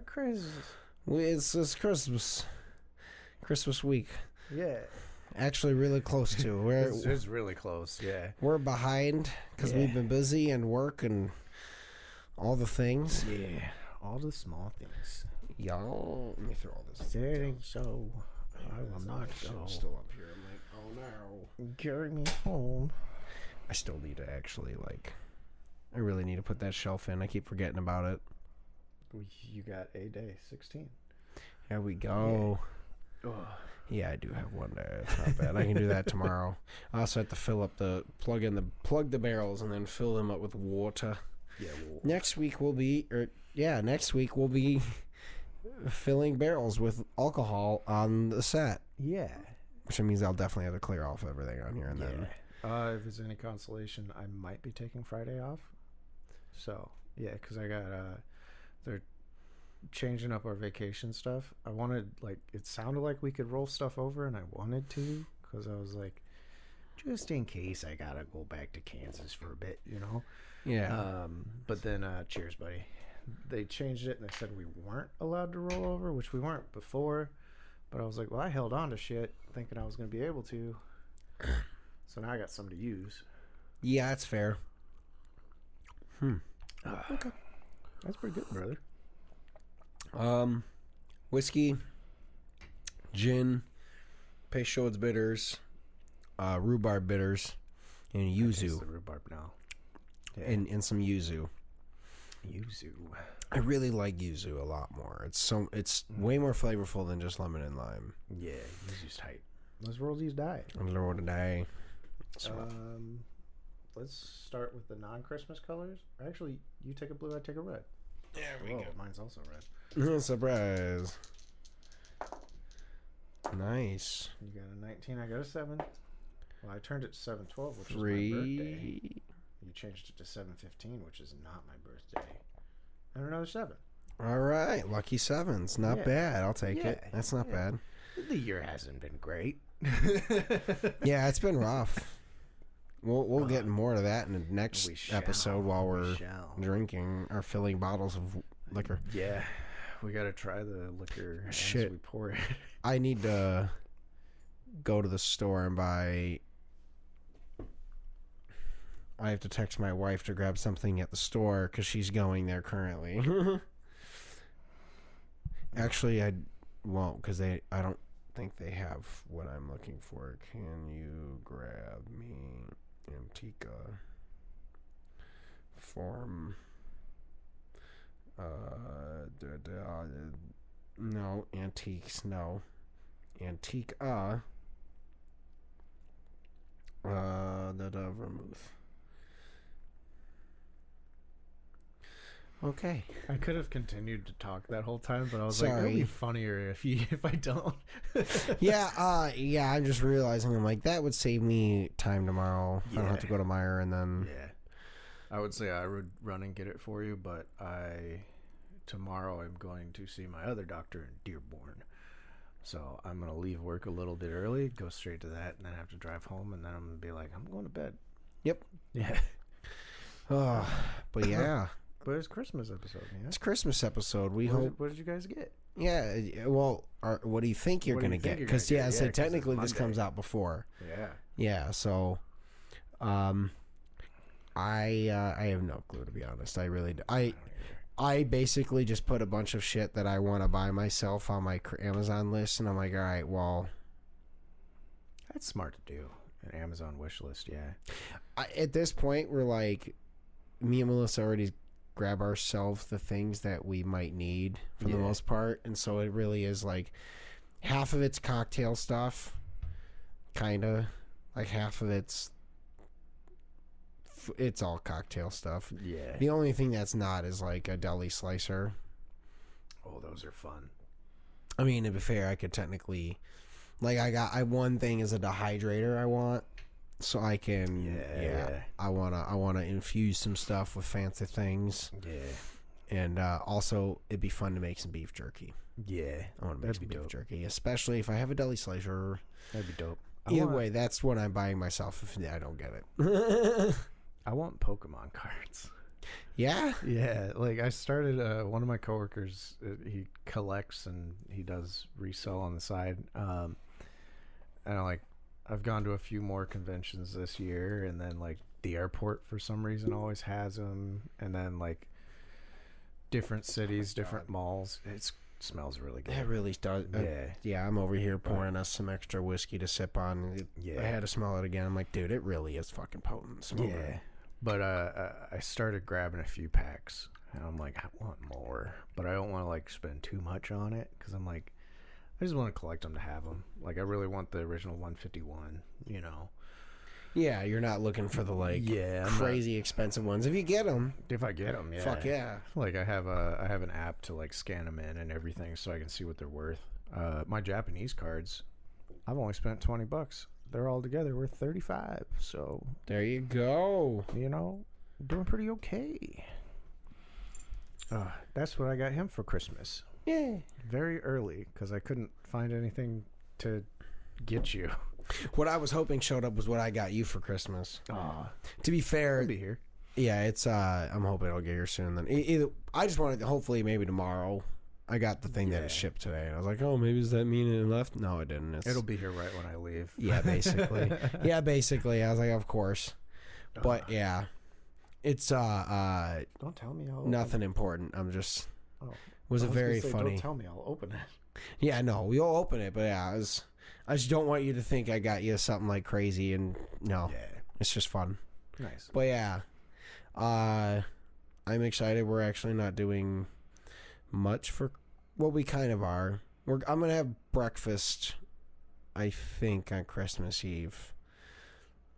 Merry Christmas. It's Christmas week. Yeah. Actually, really close to. It's really close, yeah. We're behind because we've been busy and work and all the things. Yeah, all the small things. Y'all, let me throw all this. Saturday show. I will not go. Still up here. I'm like, oh no. Carry me home. I still need to actually, I really need to put that shelf in. I keep forgetting about it. You got a day, 16. There we go. Yeah, I do have one day. It's not bad. I can do that tomorrow. I also have to plug the barrels and then fill them up with water. Yeah. Next week we'll be filling barrels with alcohol on the set. Yeah. Which means I'll definitely have to clear off everything on here and then. If it's any consolation, I might be taking Friday off. So, yeah, because I got, they're changing up our vacation stuff. I wanted, it sounded like we could roll stuff over, and I wanted to, because I was like, just in case I gotta go back to Kansas for a bit, Yeah. But then, cheers, buddy. They changed it, and they said we weren't allowed to roll over, which we weren't before. But I was like, well, I held on to shit, thinking I was going to be able to. So now I got some to use. Yeah, that's fair. Okay. That's pretty good, brother. Whiskey, gin, Peychaud's bitters, rhubarb bitters, and yuzu. The rhubarb now. Yeah. And some yuzu. Yuzu. I really like yuzu a lot more. It's way more flavorful than just lemon and lime. Yeah, yuzu's tight. Let's roll these die. Roll today. Let's start with the non-Christmas colors. Actually, you take a blue, I take a red. There we go. Mine's also red. Surprise. Nice. You got a 19, I got a 7. Well, I turned it to 7/12, which 3. is my birthday. You changed it to 7/15, which is not my birthday. And another 7. All right. Lucky 7s. Not bad. I'll take it. That's not bad. The year hasn't been great. Yeah, it's been rough. We'll get more to that in the next episode while we're drinking or filling bottles of liquor. Yeah, we got to try the liquor as we pour it. I need to go to the store and buy... I have to text my wife to grab something at the store because she's going there currently. Actually, I won't because I don't think they have what I'm looking for. Can you grab me Antica form? No, antiques, no. Antica vermouth. Okay. I could have continued to talk that whole time, but I was like, it'll be funnier if I don't. Yeah, I'm just realizing, I'm like, that would save me time tomorrow. I don't have to go to Meijer and then... Yeah. I would say I would run and get it for you, but tomorrow I'm going to see my other doctor in Dearborn. So I'm going to leave work a little bit early, go straight to that, and then have to drive home, and then I'm going to be like, I'm going to bed. Yep. Yeah. But yeah. But it's Christmas episode, man. It's Christmas episode. We hope. What did you guys get? Yeah. Well, what do you think you're going to get? Because so technically this comes out before. Yeah. Yeah. So, I have no clue, to be honest. I really do. I basically just put a bunch of shit that I want to buy myself on my Amazon list, and I'm like, all right, well, that's smart to do. An Amazon wish list, yeah. At this point, we're like, me and Melissa already grab ourselves the things that we might need for the most part, and so it really is like half of it's cocktail stuff, kind of like half of it's all cocktail stuff. Yeah. The only thing that's not is like a deli slicer. Oh, those are fun. I mean, to be fair, I could technically, one thing is a dehydrator I want. So I can, I wanna infuse some stuff with fancy things. Yeah. And also, it'd be fun to make some beef jerky. Yeah. I want to make some beef jerky, especially if I have a deli slicer. That'd be dope. Either way, that's what I'm buying myself if I don't get it. I want Pokemon cards. Yeah. Yeah, like I started. One of my coworkers, he collects and he does resell on the side. And I've gone to a few more conventions this year, and then like the airport for some reason always has them, and then like different cities, different malls. It smells really good. It really does. Yeah, I'm over here pouring us some extra whiskey to sip on. I had to smell it again. I'm like, dude, it really is fucking potent. Yeah. But I started grabbing a few packs, and I'm like, I want more, but I don't want to like spend too much on it because I'm like, I just want to collect them to have them. Like, I really want the original 151, you know. Yeah, you're not looking for the crazy expensive ones. If you get them, if I get them, yeah, fuck yeah. Like I have an app to like scan them in and everything, so I can see what they're worth. My Japanese cards, I've only spent $20. They're all together worth 35. So there you go. You know, doing pretty okay. That's what I got him for Christmas. Yeah. Very early because I couldn't find anything to get you. What I was hoping showed up was what I got you for Christmas. To be fair, I'll be here. Yeah, it's. I'm hoping it'll get here soon. Then either I just wanted to, hopefully maybe tomorrow. I got the thing that is shipped today, and I was like, oh, maybe does that mean it left? No, it didn't. It'll be here right when I leave. Yeah, basically. I was like, of course. But yeah, it's don't tell me. Nothing important. I'm just. Oh. Was it very funny? Don't tell me. I'll open it. Yeah, no, we'll open it. But yeah, I just don't want you to think I got you something like crazy. And no, it's just fun. Nice. But yeah, I'm excited. We're actually not doing much for. Well, we kind of are. I'm gonna have breakfast. I think on Christmas Eve.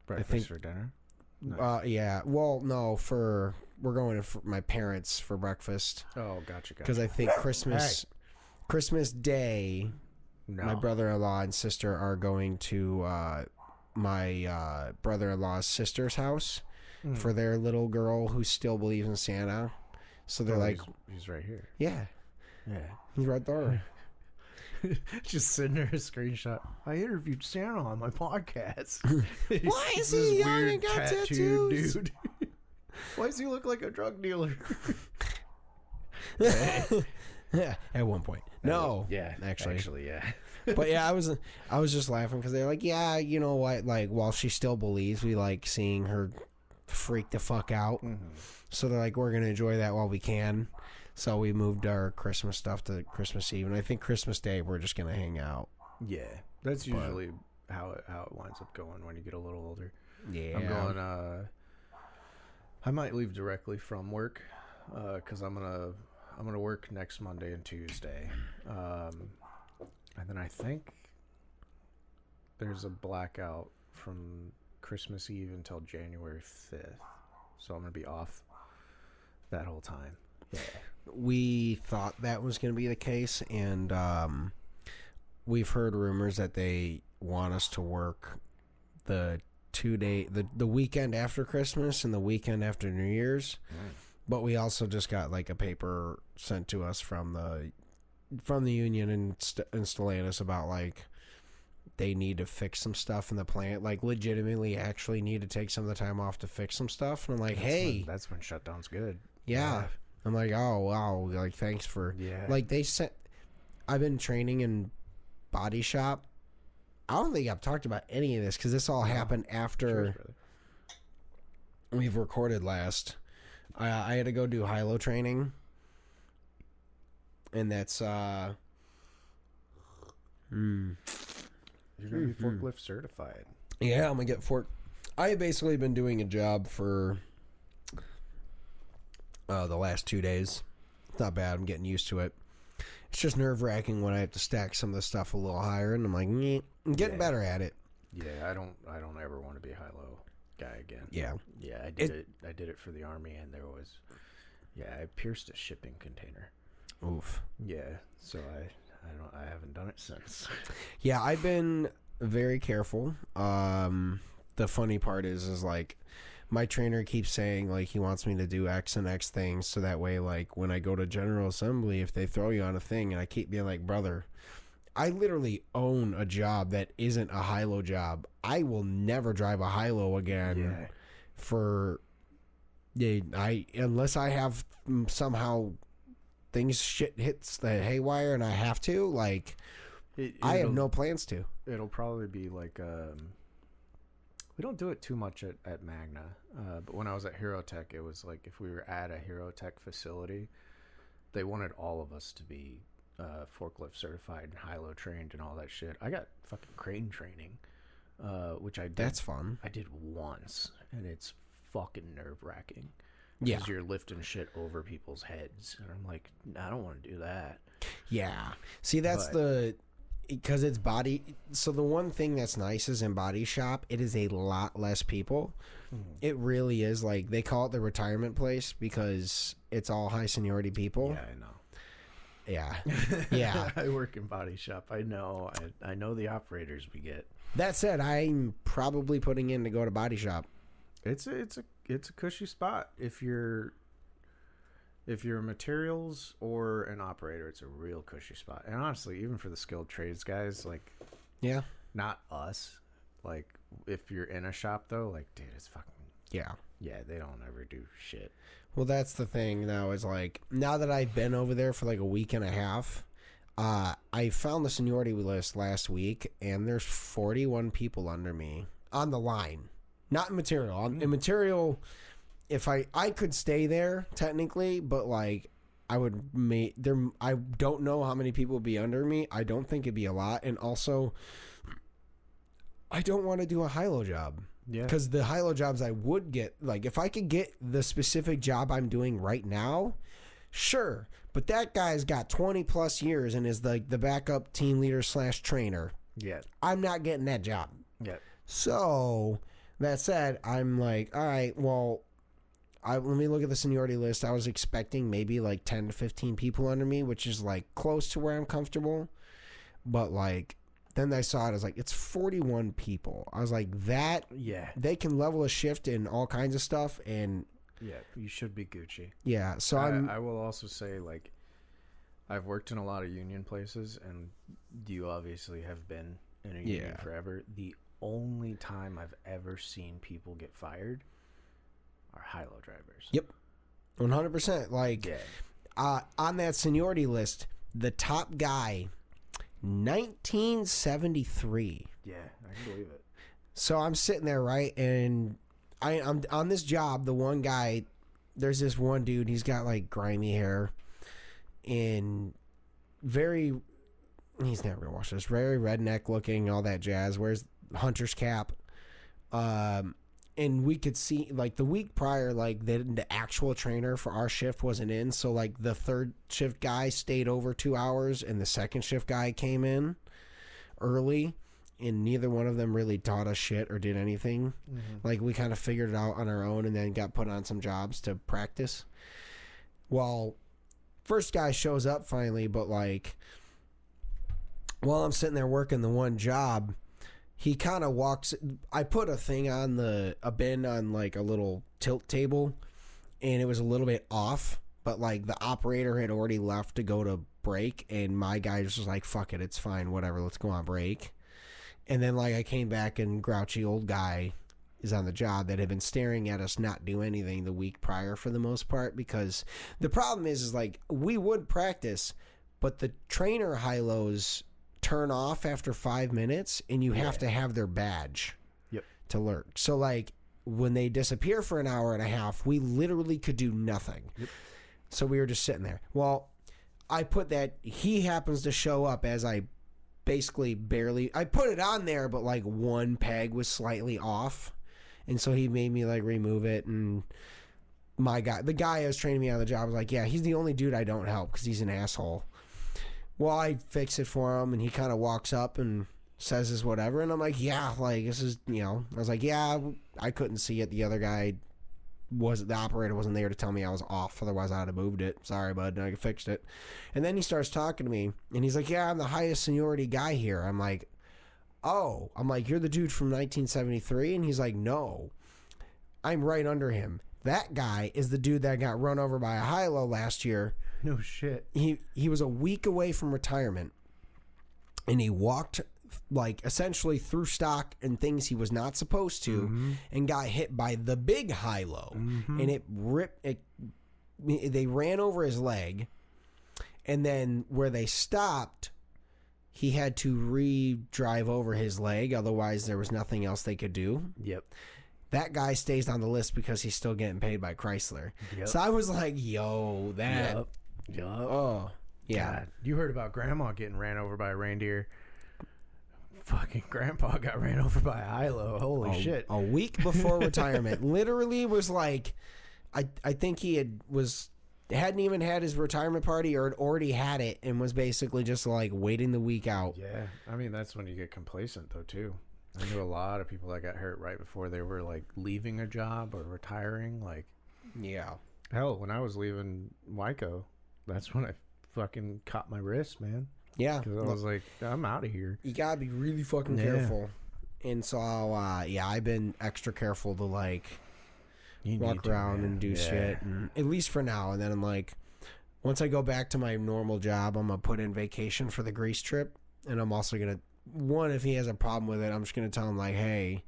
Breakfast for dinner. Nice. Yeah. Well, no, we're going to my parents for breakfast. Oh, gotcha. Because I think Christmas Day, my brother-in-law and sister are going to my brother-in-law's sister's house for their little girl who still believes in Santa. So they're he's right here. Yeah. Yeah. He's right there. Just send her a screenshot. I interviewed Santa on my podcast. Why is he young and got tattoos? Dude. Why does he look like a drug dealer? Yeah, at one point. No. Yeah, actually, yeah. But yeah, I was just laughing because they're like, yeah, you know what? Like, while she still believes, we like seeing her freak the fuck out. Mm-hmm. So they're like, we're gonna enjoy that while we can. So we moved our Christmas stuff to Christmas Eve, and I think Christmas Day we're just gonna hang out. Yeah, that's usually how it winds up going when you get a little older. Yeah, I'm going. I might leave directly from work because I'm gonna work next Monday and Tuesday, and then I think there's a blackout from Christmas Eve until January 5th, so I'm gonna be off that whole time. Yeah. We thought that was going to be the case, and we've heard rumors that they want us to work the weekend after Christmas and the weekend after New Year's. But we also just got like a paper sent to us from the union in Stellantis about like they need to fix some stuff in the plant, like legitimately actually need to take some of the time off to fix some stuff. And I'm like, that's when shutdown's good. Yeah. I'm like, oh wow, like thanks for like they sent. I've been training in body shop. I don't think I've talked about any of this because this all happened after we've recorded last. I had to go do high-low training, and that's you're gonna be forklift certified. Yeah, I'm gonna get I have basically been doing a job for the last 2 days. It's not bad. I'm getting used to it. It's just nerve-wracking when I have to stack some of the stuff a little higher, and I'm like, I'm getting better at it. Yeah, I don't ever want to be a high-low guy again. Yeah. Yeah, I did it for the Army, and there was, I pierced a shipping container. Oof. Yeah, so I haven't done it since. Yeah, I've been very careful. The funny part is like, my trainer keeps saying like he wants me to do X and X things so that way like when I go to General Assembly, if they throw you on a thing, and I keep being like, brother, I literally own a job that isn't a high-low job. I will never drive a high-low again for Yeah, unless I have somehow shit hits the haywire and I have to, like, I have no plans to. It'll probably be like we don't do it too much at Magna, but when I was at Hero Tech, it was like if we were at a Hero Tech facility, they wanted all of us to be forklift certified and high-low trained and all that shit. I got fucking crane training, which I did. That's fun. I did once, and it's fucking nerve-wracking. Yeah. Because you're lifting shit over people's heads. And I'm like, I don't want to do that. Yeah. See, that's because it's body. So the one thing that's nice is in body shop, it is a lot less people. It really is. Like, they call it the retirement place because it's all high seniority people. Yeah, I know. Yeah. Yeah. I work in body shop. I know. I know the operators we get. That said, I'm probably putting in to go to body shop. It's a cushy spot if you're a materials or an operator. It's a real cushy spot. And honestly, even for the skilled trades guys, like, yeah, not us. Like, if you're in a shop though, like, dude, it's fucking yeah. They don't ever do shit. Well, that's the thing now. Is like now that I've been over there for like a week and a half, I found the seniority list last week, and there's 41 people under me on the line. Not in material. In material, if I could stay there technically, but like I would make there. I don't know how many people would be under me. I don't think it'd be a lot, and also I don't want to do a high-low job. Yeah. Because the high-low jobs I would get, like if I could get the specific job I'm doing right now, sure. But that guy's got 20 plus years and is like the backup team leader / trainer. Yeah. I'm not getting that job. Yeah. So that said, I'm like, all right, well, let me look at the seniority list. I was expecting maybe like 10 to 15 people under me, which is like close to where I'm comfortable. But like, then I saw it, I was like, it's 41 people. I was like, that, yeah, they can level a shift in all kinds of stuff. And yeah, you should be Gucci. Yeah. So I will also say, like, I've worked in a lot of union places, and you obviously have been in a union forever. The only time I've ever seen people get fired are high-low drivers. Yep. 100%. Like, on that seniority list, the top guy, 1973. Yeah, I can believe it. So I'm sitting there, right? And I'm on this job. The one guy, there's this one dude, he's got like grimy hair and he's never washed this, very redneck looking, all that jazz, wears hunter's cap. And we could see, like, the week prior, like, the actual trainer for our shift wasn't in. So, like, the third shift guy stayed over 2 hours, and the second shift guy came in early, and neither one of them really taught us shit or did anything. Mm-hmm. Like, we kind of figured it out on our own and then got put on some jobs to practice. Well, first guy shows up finally, but, like, while I'm sitting there working the one job, he kind of walks. I put a thing on a bin on like a little tilt table, and it was a little bit off, but like the operator had already left to go to break, and my guy just was like, fuck it, it's fine, whatever, let's go on break. And then like I came back, and grouchy old guy is on the job that had been staring at us not do anything the week prior for the most part, because the problem is like we would practice, but the trainer high-lows turn off after 5 minutes, and you have to have their badge to lurk. So like when they disappear for an hour and a half, we literally could do nothing. So we were just sitting there. Well, I put that, he happens to show up as I basically I put it on there, but like one peg was slightly off, and so he made me like remove it. And the guy who was training me on the job was like, yeah, he's the only dude I don't help because he's an asshole. Well, I fix it for him, and he kind of walks up and says his whatever, and I'm like, yeah, like, this is, I was like, yeah, I couldn't see it. The other guy the operator wasn't there to tell me I was off, otherwise I'd have moved it. Sorry, bud, and I fixed it. And then he starts talking to me, and he's like, yeah, I'm the highest seniority guy here. I'm like, oh. I'm like, you're the dude from 1973? And he's like, no, I'm right under him. That guy is the dude that got run over by a high-low last year. No shit. He was a week away from retirement, and he walked like essentially threw stock in things he was not supposed to, and got hit by the big high-low, and it ripped. They ran over his leg, and then where they stopped, he had to re-drive over his leg. Otherwise, there was nothing else they could do. Yep. That guy stays on the list because he's still getting paid by Chrysler. Yep. So I was like, yo, that. Yep. Oh, yeah. God, you heard about Grandma getting ran over by a reindeer. Fucking Grandpa got ran over by a high-low. Holy shit. A week before retirement. Literally was like, I think he hadn't even had his retirement party or had already had it and was basically just like waiting the week out. Yeah. I mean, that's when you get complacent though too. I knew a lot of people that got hurt right before they were like leaving a job or retiring. Like, yeah. Hell, when I was leaving Wyco, that's when I fucking caught my wrist, man. Yeah. Because I was like, I'm out of here. You gotta be really fucking careful. And so, I've been extra careful to like walk around and do shit. And at least for now. And then I'm like, once I go back to my normal job, I'm gonna put in vacation for the Greece trip. And I'm also gonna, if he has a problem with it, I'm just gonna tell him like, hey,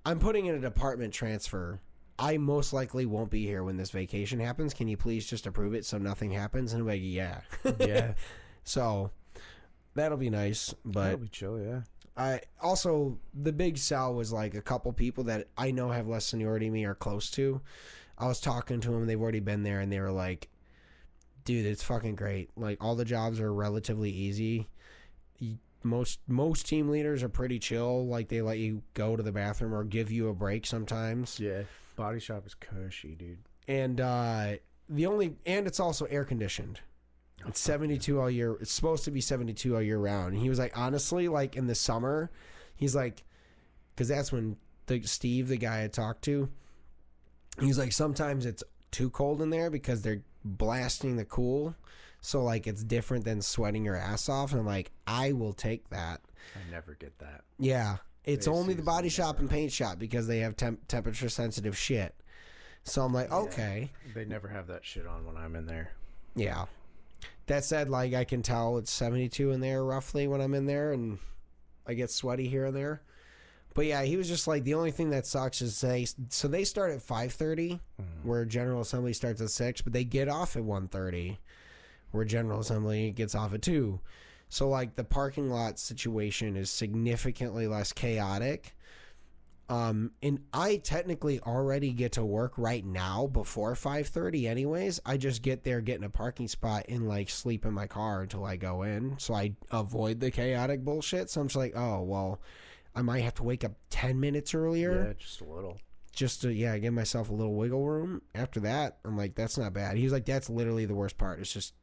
I'm putting in a department transfer. I most likely won't be here when this vacation happens. Can you please just approve it so nothing happens? And I'm like, yeah. Yeah. So that'll be nice. But that'll be chill, yeah. I also, the big sell was like a couple people that I know have less seniority than me are close to. I was talking to them. They've already been there and they were like, dude, it's fucking great. Like all the jobs are relatively easy. Most team leaders are pretty chill. Like they let you go to the bathroom or give you a break sometimes. Yeah. Body shop is cushy, dude. And it's also air conditioned. It's 72 all year. It's supposed to be 72 all year round. And he was like, honestly, like in the summer, he's like, because that's when Steve, the guy I talked to, he's like, sometimes it's too cold in there because they're blasting the cool. So like it's different than sweating your ass off. And I'm like, I will take that. I never get that. Yeah. It's only the body shop and paint shop because they have temperature sensitive shit. So I'm like, okay. They never have that shit on when I'm in there. Yeah. That said, like I can tell it's 72 in there roughly when I'm in there and I get sweaty here and there. But yeah, he was just like, the only thing that sucks is they start at 5:30 where General Assembly starts at 6, but they get off at 1:30 where General Assembly gets off at 2. So, like, the parking lot situation is significantly less chaotic. And I technically already get to work right now before 5:30 anyways. I just get there, get in a parking spot, and, like, sleep in my car until I go in. So I avoid the chaotic bullshit. So I'm just like, oh, well, I might have to wake up 10 minutes earlier. Yeah, just a little. Just to, give myself a little wiggle room. After that, I'm like, that's not bad. He was like, that's literally the worst part. It's just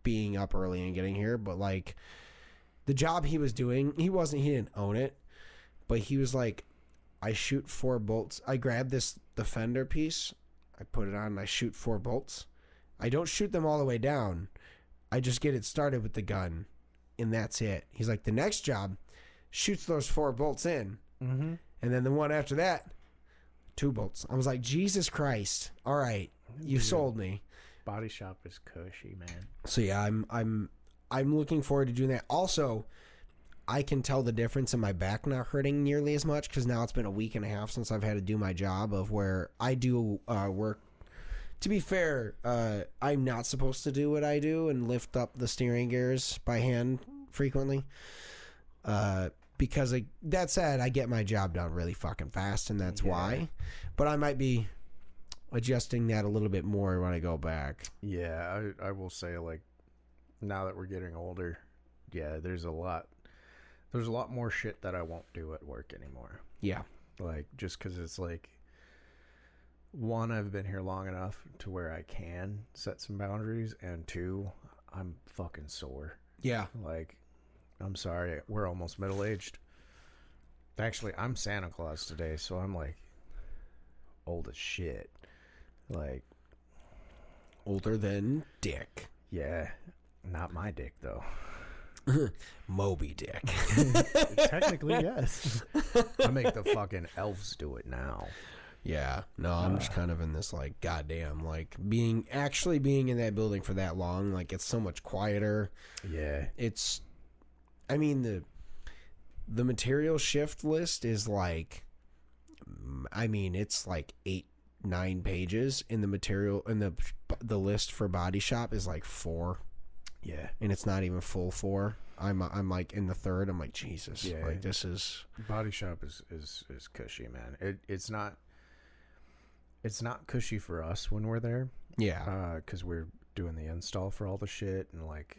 being up early and getting here. But like the job he was doing, he didn't own it, but he was like, I shoot 4 bolts. I grab the fender piece, I put it on and I shoot 4 bolts. I don't shoot them all the way down. I just get it started with the gun and that's it. He's like, the next job shoots those 4 bolts in. And then the one after that, 2 bolts. I was like, Jesus Christ. All right. You sold me. Body shop is cushy, man. So yeah, I'm looking forward to doing that. Also, I can tell the difference in my back not hurting nearly as much because now it's been a week and a half since I've had to do my job of where I do work. To be fair, I'm not supposed to do what I do and lift up the steering gears by hand frequently. Because that said, I get my job done really fucking fast, and that's why. But I might be adjusting that a little bit more when I go back. Yeah, I will say, like, now that we're getting older, there's a lot more shit that I won't do at work anymore. Yeah. Like, just because it's like, one, I've been here long enough to where I can set some boundaries, and 2, I'm fucking sore. Yeah. Like, I'm sorry, we're almost middle-aged. Actually, I'm Santa Claus today, so I'm like old as shit. Like, older than Dick. Yeah, not my dick though. Moby Dick. Technically, yes. I make the fucking elves do it now. Yeah, no, I'm just kind of in this like, goddamn, like being in that building for that long, like it's so much quieter. Yeah, it's, I mean, the material shift list is like, I mean, it's like 8-9 pages in the material, and the list for body shop is like 4. Yeah. And it's not even full 4. I'm like in the 3rd. I'm like, Jesus. Yeah. Like, this is... Body shop is cushy, man. It's not cushy for us when we're there. Yeah. Because we're doing the install for all the shit and like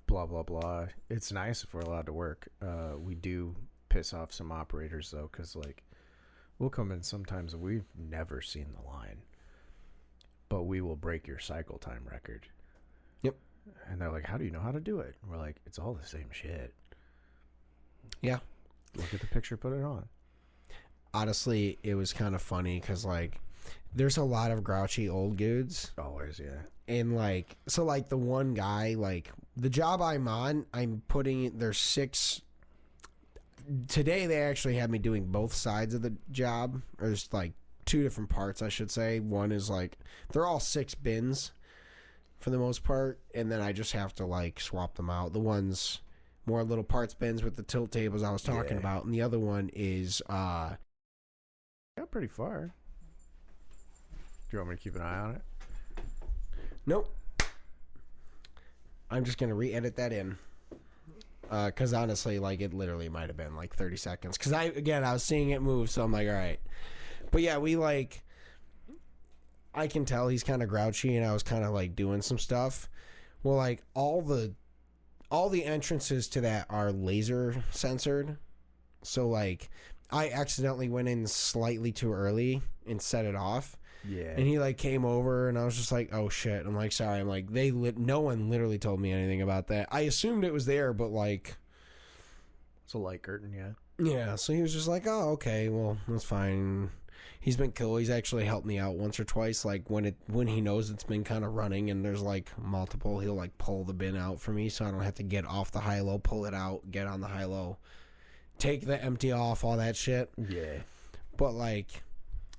blah, blah, blah. It's nice if we're allowed to work. We do piss off some operators though, because like we'll come in sometimes and we've never seen the line, but we will break your cycle time record. Yep. And they're like, how do you know how to do it? And we're like, it's all the same shit. Yeah. Look at the picture, put it on. Honestly, it was kind of funny because, like, there's a lot of grouchy old dudes. Always, yeah. And, like, so, like, the one guy, like, the job I'm on, there's 6. Today, they actually had me doing both sides of the job. Or there's, like, 2 different parts, I should say. One is, like, they're all 6 bins for the most part, and then I just have to like swap them out. The one's more little parts bins with the tilt tables I was talking about, and the other one is got pretty far. Do you want me to keep an eye on it? Nope. I'm just gonna re-edit that in, because honestly, like, it literally might have been like 30 seconds, because I was seeing it move, so I'm like, all right. But yeah, we like, I can tell he's kind of grouchy, and I was kind of like doing some stuff. Well, like, all the entrances to that are laser censored. So like, I accidentally went in slightly too early and set it off. Yeah. And he like came over, and I was just like, oh shit. I'm like, sorry. I'm like, no one literally told me anything about that. I assumed it was there, but like, it's a light curtain, yeah. Yeah. So he was just like, oh, okay, well, that's fine. He's been cool. He's actually helped me out once or twice. Like when he knows it's been kind of running and there's like multiple, he'll like pull the bin out for me, so I don't have to get off the high low, pull it out, get on the high low, take the empty off, all that shit. Yeah. But like,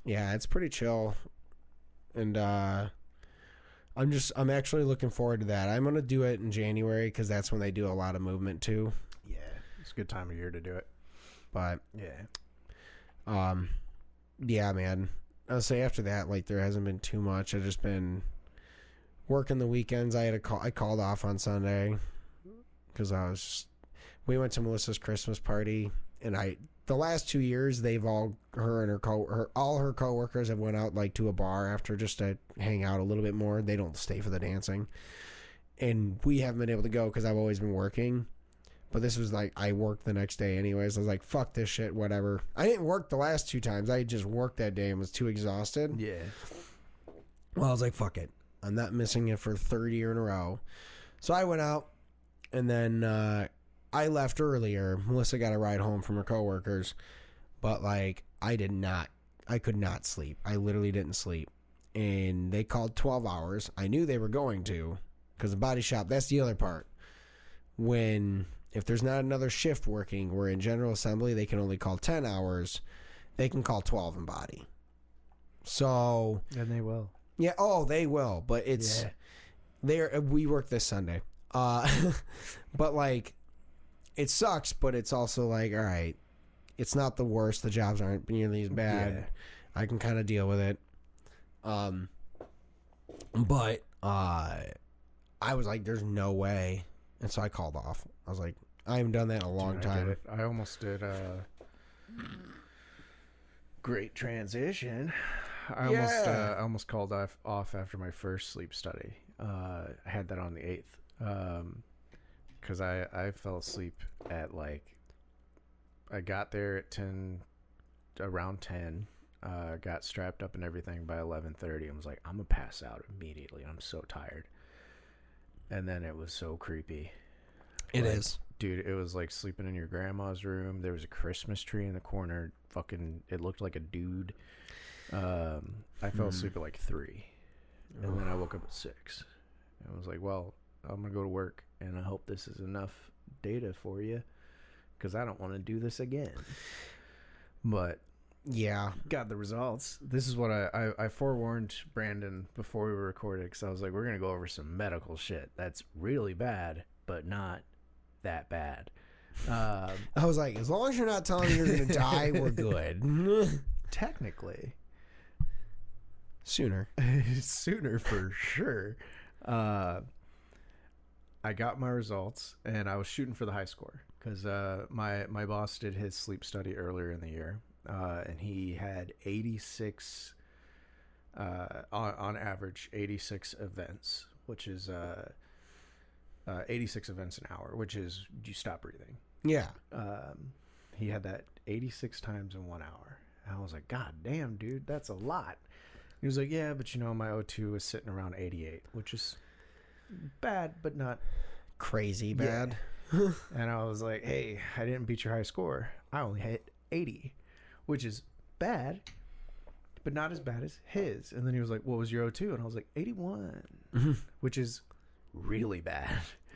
yeah, it's pretty chill, and I'm actually looking forward to that. I'm gonna do it in January because that's when they do a lot of movement too. Yeah, it's a good time of year to do it. But yeah. Yeah, man. I'll say after that, like, there hasn't been too much. I've just been working the weekends. I called off on Sunday because we went to Melissa's Christmas party, and the last 2 years, all her coworkers have went out like to a bar after just to hang out a little bit more. They don't stay for the dancing, and we haven't been able to go because I've always been working. But this was like, I worked the next day anyways. I was like, fuck this shit, whatever. I didn't work the last 2 times. I just worked that day and was too exhausted. Yeah. Well, I was like, fuck it. I'm not missing it for 3rd year in a row. So I went out, and then I left earlier. Melissa got a ride home from her coworkers. But, like, I could not sleep. I literally didn't sleep. And they called 12 hours. I knew they were going to, because the body shop, that's the other part. If there's not another shift working, where in general assembly they can only call 10 hours, they can call 12 in body. So... And they will. Yeah, they will, but it's... Yeah. We work this Sunday. But, like, it sucks, but it's also like, all right, it's not the worst. The jobs aren't nearly as bad. Yeah. I can kind of deal with it. But I was like, there's no way. And so I called off. I was like, I haven't done that in a long time. I almost did great transition. I almost called off after my first sleep study. I had that on the 8th. Because I fell asleep at like, I got there at around 10. Got strapped up and everything by 11:30. I was like, I'm going to pass out immediately. I'm so tired. And then it was so creepy. It is. Dude, it was like sleeping in your grandma's room. There was a Christmas tree in the corner. Fucking, it looked like a dude. I fell asleep at like 3. And then I woke up at 6. And I was like, well, I'm going to go to work. And I hope this is enough data for you, because I don't want to do this again. But... yeah, got the results. This is what I forewarned Brandon before we were recorded, because I was like, we're going to go over some medical shit that's really bad, but not that bad. I was like, as long as you're not telling me you're going to die, we're good. Technically. Sooner. Sooner for sure. I got my results, and I was shooting for the high score because my boss did his sleep study earlier in the year, and he had 86, on average, 86 events, which is 86 events an hour, which is you stop breathing. Yeah. He had that 86 times in 1 hour. And I was like, God damn, dude, that's a lot. He was like, yeah, but my O2 is sitting around 88, which is bad, but not crazy bad. Yeah. And I was like, hey, I didn't beat your high score. I only hit 80, which is bad, but not as bad as his. And then he was like, what was your O2? And I was like, 81, which is really bad.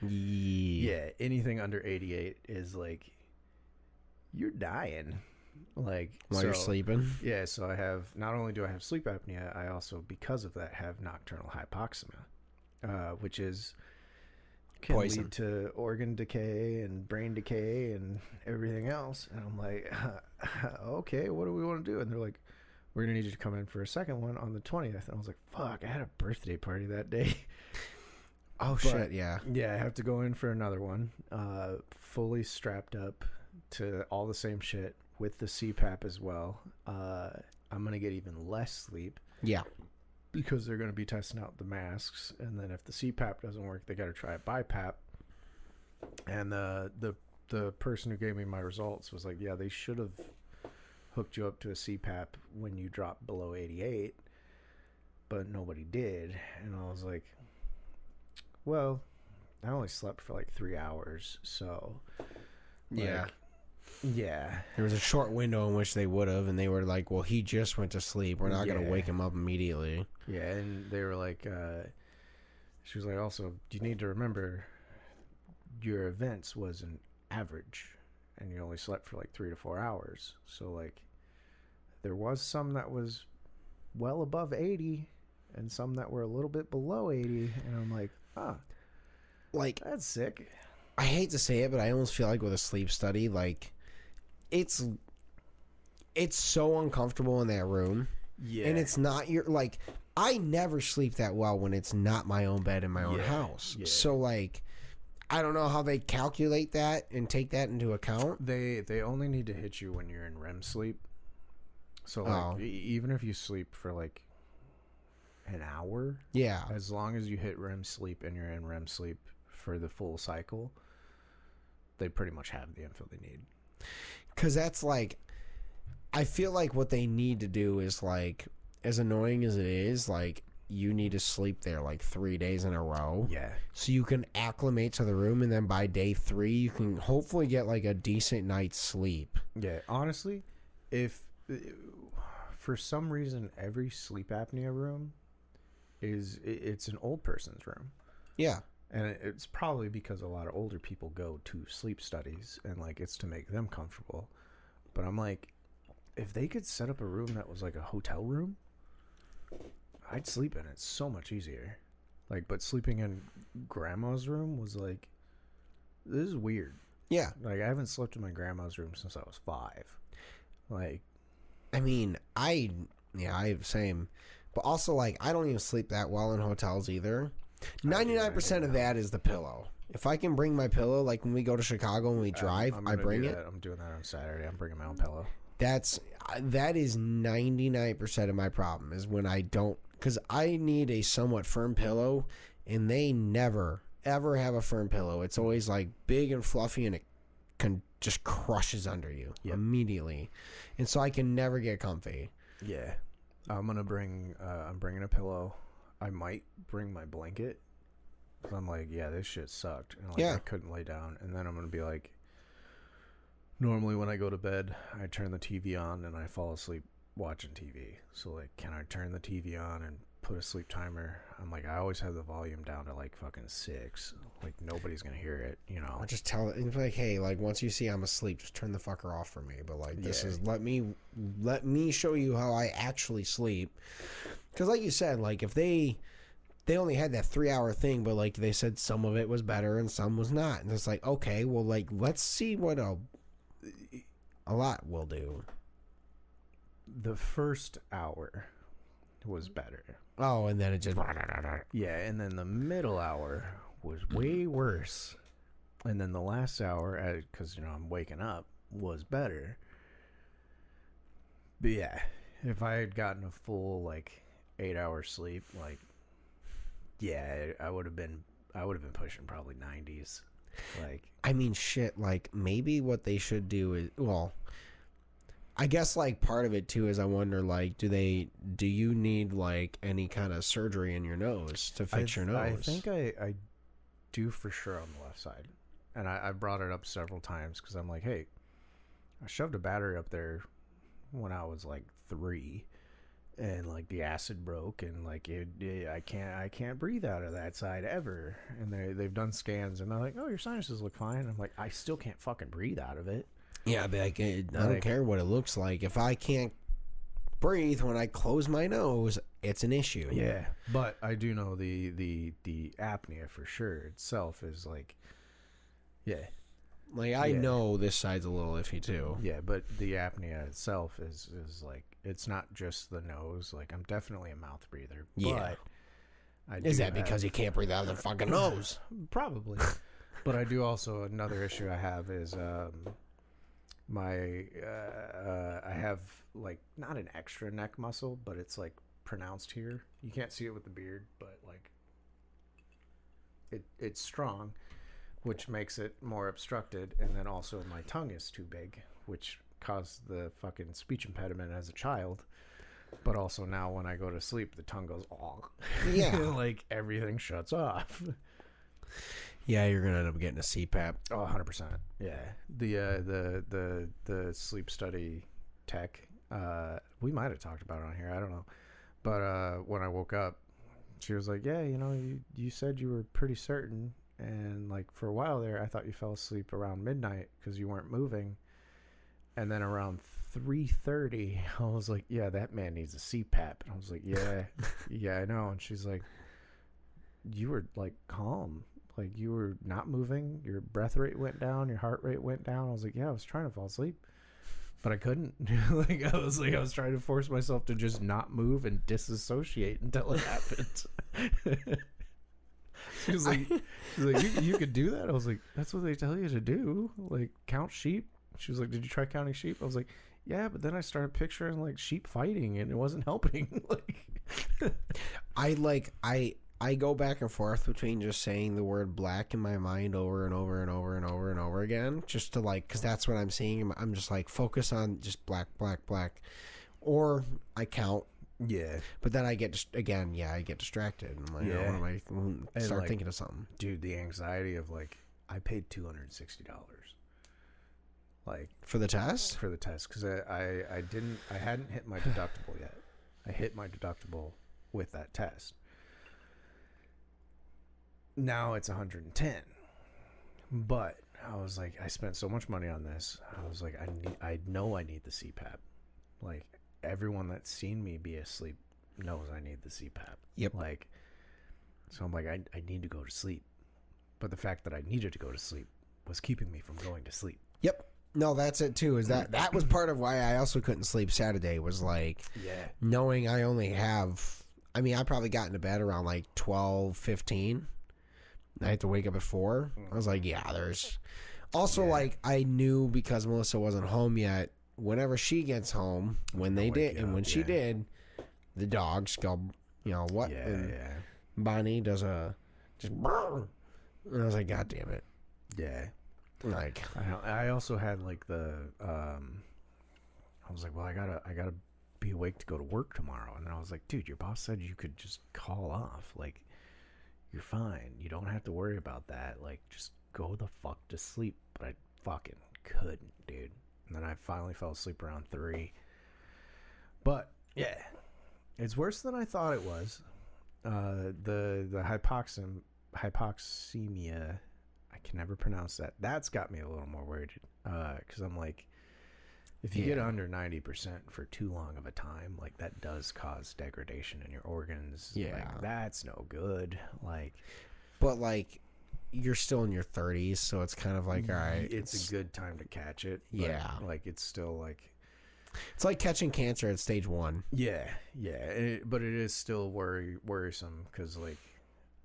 Yeah, anything under 88 is like, you're dying. Like while you're sleeping. Yeah, so I have, not only do I have sleep apnea, I also, because of that, have nocturnal hypoxemia, which is can poison. Lead to organ decay and brain decay and everything else. And I'm like, okay, what do we want to do? And they're like, we're gonna need you to come in for a second one on the 20th. And I was like, fuck, I had a birthday party that day. Oh shit, yeah. Yeah, I have to go in for another one, fully strapped up to all the same shit with the CPAP as well. I'm going to get even less sleep. Yeah. Because they're going to be testing out the masks. And then if the CPAP doesn't work, they got to try BiPAP. And the person who gave me my results was like, yeah, they should have hooked you up to a CPAP when you dropped below 88. But nobody did. And I was like, well, I only slept for like 3 hours. So, yeah. Yeah. There was a short window in which they would have, and they were like, well, he just went to sleep. We're not going to wake him up immediately. Yeah, and they were like, she was like, also, you need to remember your events was an average, and you only slept for like 3 to 4 hours. So, like, there was some that was well above 80 and some that were a little bit below 80. And I'm like, like, that's sick. I hate to say it, but I almost feel like with a sleep study, like, it's so uncomfortable in that room. Yeah. And it's not your, like, I never sleep that well when it's not my own bed in my own house. Yeah. So, like, I don't know how they calculate that and take that into account. They only need to hit you when you're in REM sleep. So, like, even if you sleep for, like, an hour. Yeah. As long as you hit REM sleep and you're in REM sleep for the full cycle, they pretty much have the info they need. Because that's like, I feel like what they need to do is, like, as annoying as it is, like, you need to sleep there like 3 days in a row. Yeah. So you can acclimate to the room, and then by day 3, you can hopefully get like a decent night's sleep. Yeah. Honestly, if for some reason every sleep apnea room it's an old person's room. Yeah. And it's probably because a lot of older people go to sleep studies, and like it's to make them comfortable. But I'm like, if they could set up a room that was like a hotel room, I'd sleep in it so much easier. Like, but sleeping in grandma's room was like, this is weird. Yeah. Like, I haven't slept in my grandma's room since I was 5. Like, I mean, I same. But also, like, I don't even sleep that well in hotels either. 99% of that is the pillow. If I can bring my pillow, like when we go to Chicago and we drive, I bring it. I'm doing that on Saturday. I'm bringing my own pillow. That is 99% of my problem is when I don't, because I need a somewhat firm pillow, and they never ever have a firm pillow. It's always like big and fluffy, and it just crushes under you immediately, and so I can never get comfy. Yeah, I'm bringing a pillow. I might bring my blanket, because I'm like, yeah, this shit sucked, and like I couldn't lay down. And then I'm gonna be like, normally when I go to bed, I turn the TV on and I fall asleep watching TV. So like, can I turn the TV on and put a sleep timer? I'm like, I always have the volume down to like fucking 6. Like, nobody's gonna hear it, you know. I'll just tell it, like, hey, like, once you see I'm asleep, just turn the fucker off for me. But like, this is let me show you how I actually sleep. Because like you said, like, if they they only had that 3-hour thing, but like they said some of it was better and some was not. And it's like, okay, well, like, let's see what a lot will do. The first hour was better. Oh, and then it just... Yeah, and then the middle hour was way worse. And then the last hour, because, I'm waking up, was better. But yeah, if I had gotten a full, 8-hour sleep, yeah, I would have been pushing probably 90s. I mean, shit, maybe what they should do is, well, I guess part of it too is I wonder do you need any kind of surgery in your nose to fix your nose? I think I do for sure on the left side, and I brought it up several times because I'm like, hey, I shoved a battery up there when I was 3, and the acid broke, and I can't breathe out of that side ever. And they've done scans, and they're like, oh, your sinuses look fine. And I'm like, I still can't fucking breathe out of it. Yeah, but I don't care what it looks like. If I can't breathe when I close my nose, it's an issue. Yeah, but I do know the apnea for sure itself is yeah. I know this side's a little iffy too. Yeah, but the apnea itself is it's not just the nose. I'm definitely a mouth breather. Yeah. But is that because you can't breathe out of the fucking nose? Probably. But I do also, another issue I have is I have not an extra neck muscle, but it's pronounced here. You can't see it with the beard, but it's strong, which makes it more obstructed. And then also my tongue is too big, which caused the fucking speech impediment as a child. But also now when I go to sleep, the tongue goes, oh, yeah, everything shuts off. Yeah, you're gonna end up getting a CPAP. Oh, 100%. Yeah, the sleep study tech. We might have talked about it on here. I don't know. But when I woke up, she was like, "Yeah, you said you were pretty certain, and for a while there, I thought you fell asleep around midnight because you weren't moving, and then around 3:30, I was like, yeah, that man needs a CPAP." And I was like, yeah, yeah, I know. And she's like, you were calm. You were not moving, your breath rate went down, your heart rate went down. I was like, yeah, I was trying to fall asleep, but I couldn't. I was trying to force myself to just not move and disassociate until it happened. She was like, you could do that? I was like, that's what they tell you to do. Count sheep. She was like, did you try counting sheep? I was like, yeah, but then I started picturing sheep fighting and it wasn't helping. I go back and forth between just saying the word black in my mind over and over and over and over and over again, just to because that's what I'm seeing. I'm just focus on just black, black, black, or I count. Yeah, but then I get I get distracted. I'm like, yeah, what am I? Start thinking of something, dude. The anxiety of I paid $260, for the test, because I hadn't hit my deductible yet. I hit my deductible with that test. Now it's 110, but I was like, I spent so much money on this. I was like, I know I need the CPAP. Everyone that's seen me be asleep knows I need the CPAP. Yep. So I'm like, I need to go to sleep. But the fact that I needed to go to sleep was keeping me from going to sleep. Yep. No, that's it too. Is that was part of why I also couldn't sleep Saturday was knowing I only have, I probably got into bed around 12:15. I had to wake up at 4. I was like, yeah, there's also I knew because Melissa wasn't home yet. Whenever she gets home, when they did, and when she did, the dogs go, what? Yeah, and Bonnie does just, and I was like, God damn it. Yeah. I also had I was like, well, I gotta be awake to go to work tomorrow. And then I was like, dude, your boss said you could just call off. You're fine. You don't have to worry about that. Just go the fuck to sleep. But I fucking couldn't, dude. And then I finally fell asleep around 3. But yeah, it's worse than I thought it was. The hypoxemia, I can never pronounce that. That's got me a little more worried. Because I'm like, If you get under 90% for too long of a time, like that does cause degradation in your organs. Yeah. Like, that's no good. Like, but like you're still in your 30s, so it's kind of like, all right, it's a good time to catch it. But yeah. like it's still like, it's like catching cancer at stage 1. Yeah. But it is still worrisome because like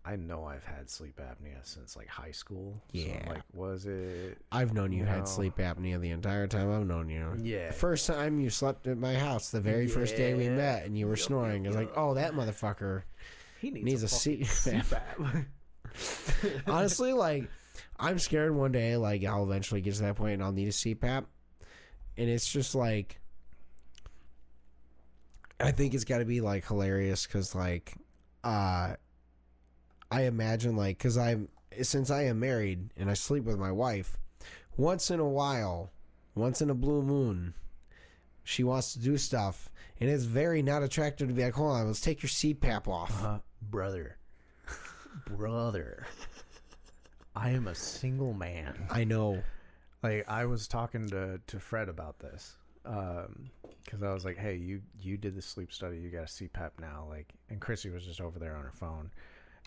I know I've had sleep apnea since like high school. Yeah. So, like, was it? I've known you had sleep apnea the entire time I've known you. Yeah. The first time you slept at my house, the very first day we met, and you were snoring. I was like, oh, that motherfucker He needs a CPAP. Honestly, like, I'm scared one day, like, I'll eventually get to that point and I'll need a CPAP. And it's just like, I think it's got to be like hilarious because, like, I imagine, like, because since I am married and I sleep with my wife, once in a while, once in a blue moon, she wants to do stuff, and it's very not attractive to be like, hold on, let's take your CPAP off. Brother, I am a single man. I know. Like, I was talking to Fred about this, because I was like, hey, you did the sleep study, you got a CPAP now, like, and Chrissy was just over there on her phone.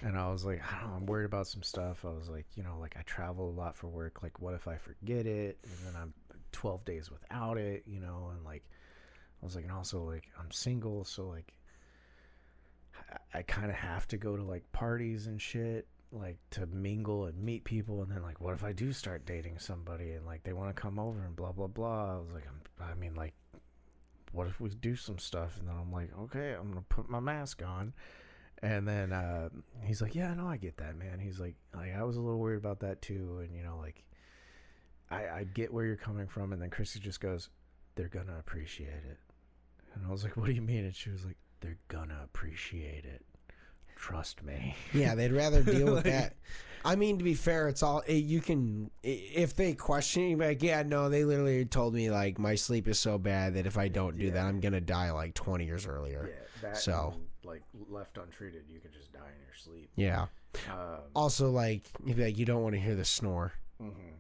And I was like, I don't know, I'm worried about some stuff. I was like, you know, like I travel a lot for work. Like, what if I forget it? And then I'm 12 days without it, you know? And like, I was like, and also like, I'm single. So like, I kind of have to go to like parties and shit, like to mingle and meet people. And then like, what if I do start dating somebody and like they want to come over and blah, blah, blah. I was like, I mean, like, what if we do some stuff? And then I'm like, okay, I'm going to put my mask on. And then he's like, yeah, no, I get that, man. He's like, I was a little worried about that too. And, you know, like, I get where you're coming from. And then Chrissy just goes, they're going to appreciate it. And I was like, what do you mean? And she was like, they're going to appreciate it. Trust me. Yeah, they'd rather deal with that. I mean, to be fair, it's all, you can, if they question you, like, yeah, no, they literally told me, like, my sleep is so bad that if I don't do that, I'm going to die like 20 years earlier. Yeah, that so. Like, left untreated, you can just die in your sleep. Yeah. Also, like, you'd be like, you don't want to hear the snore. Mm-hmm.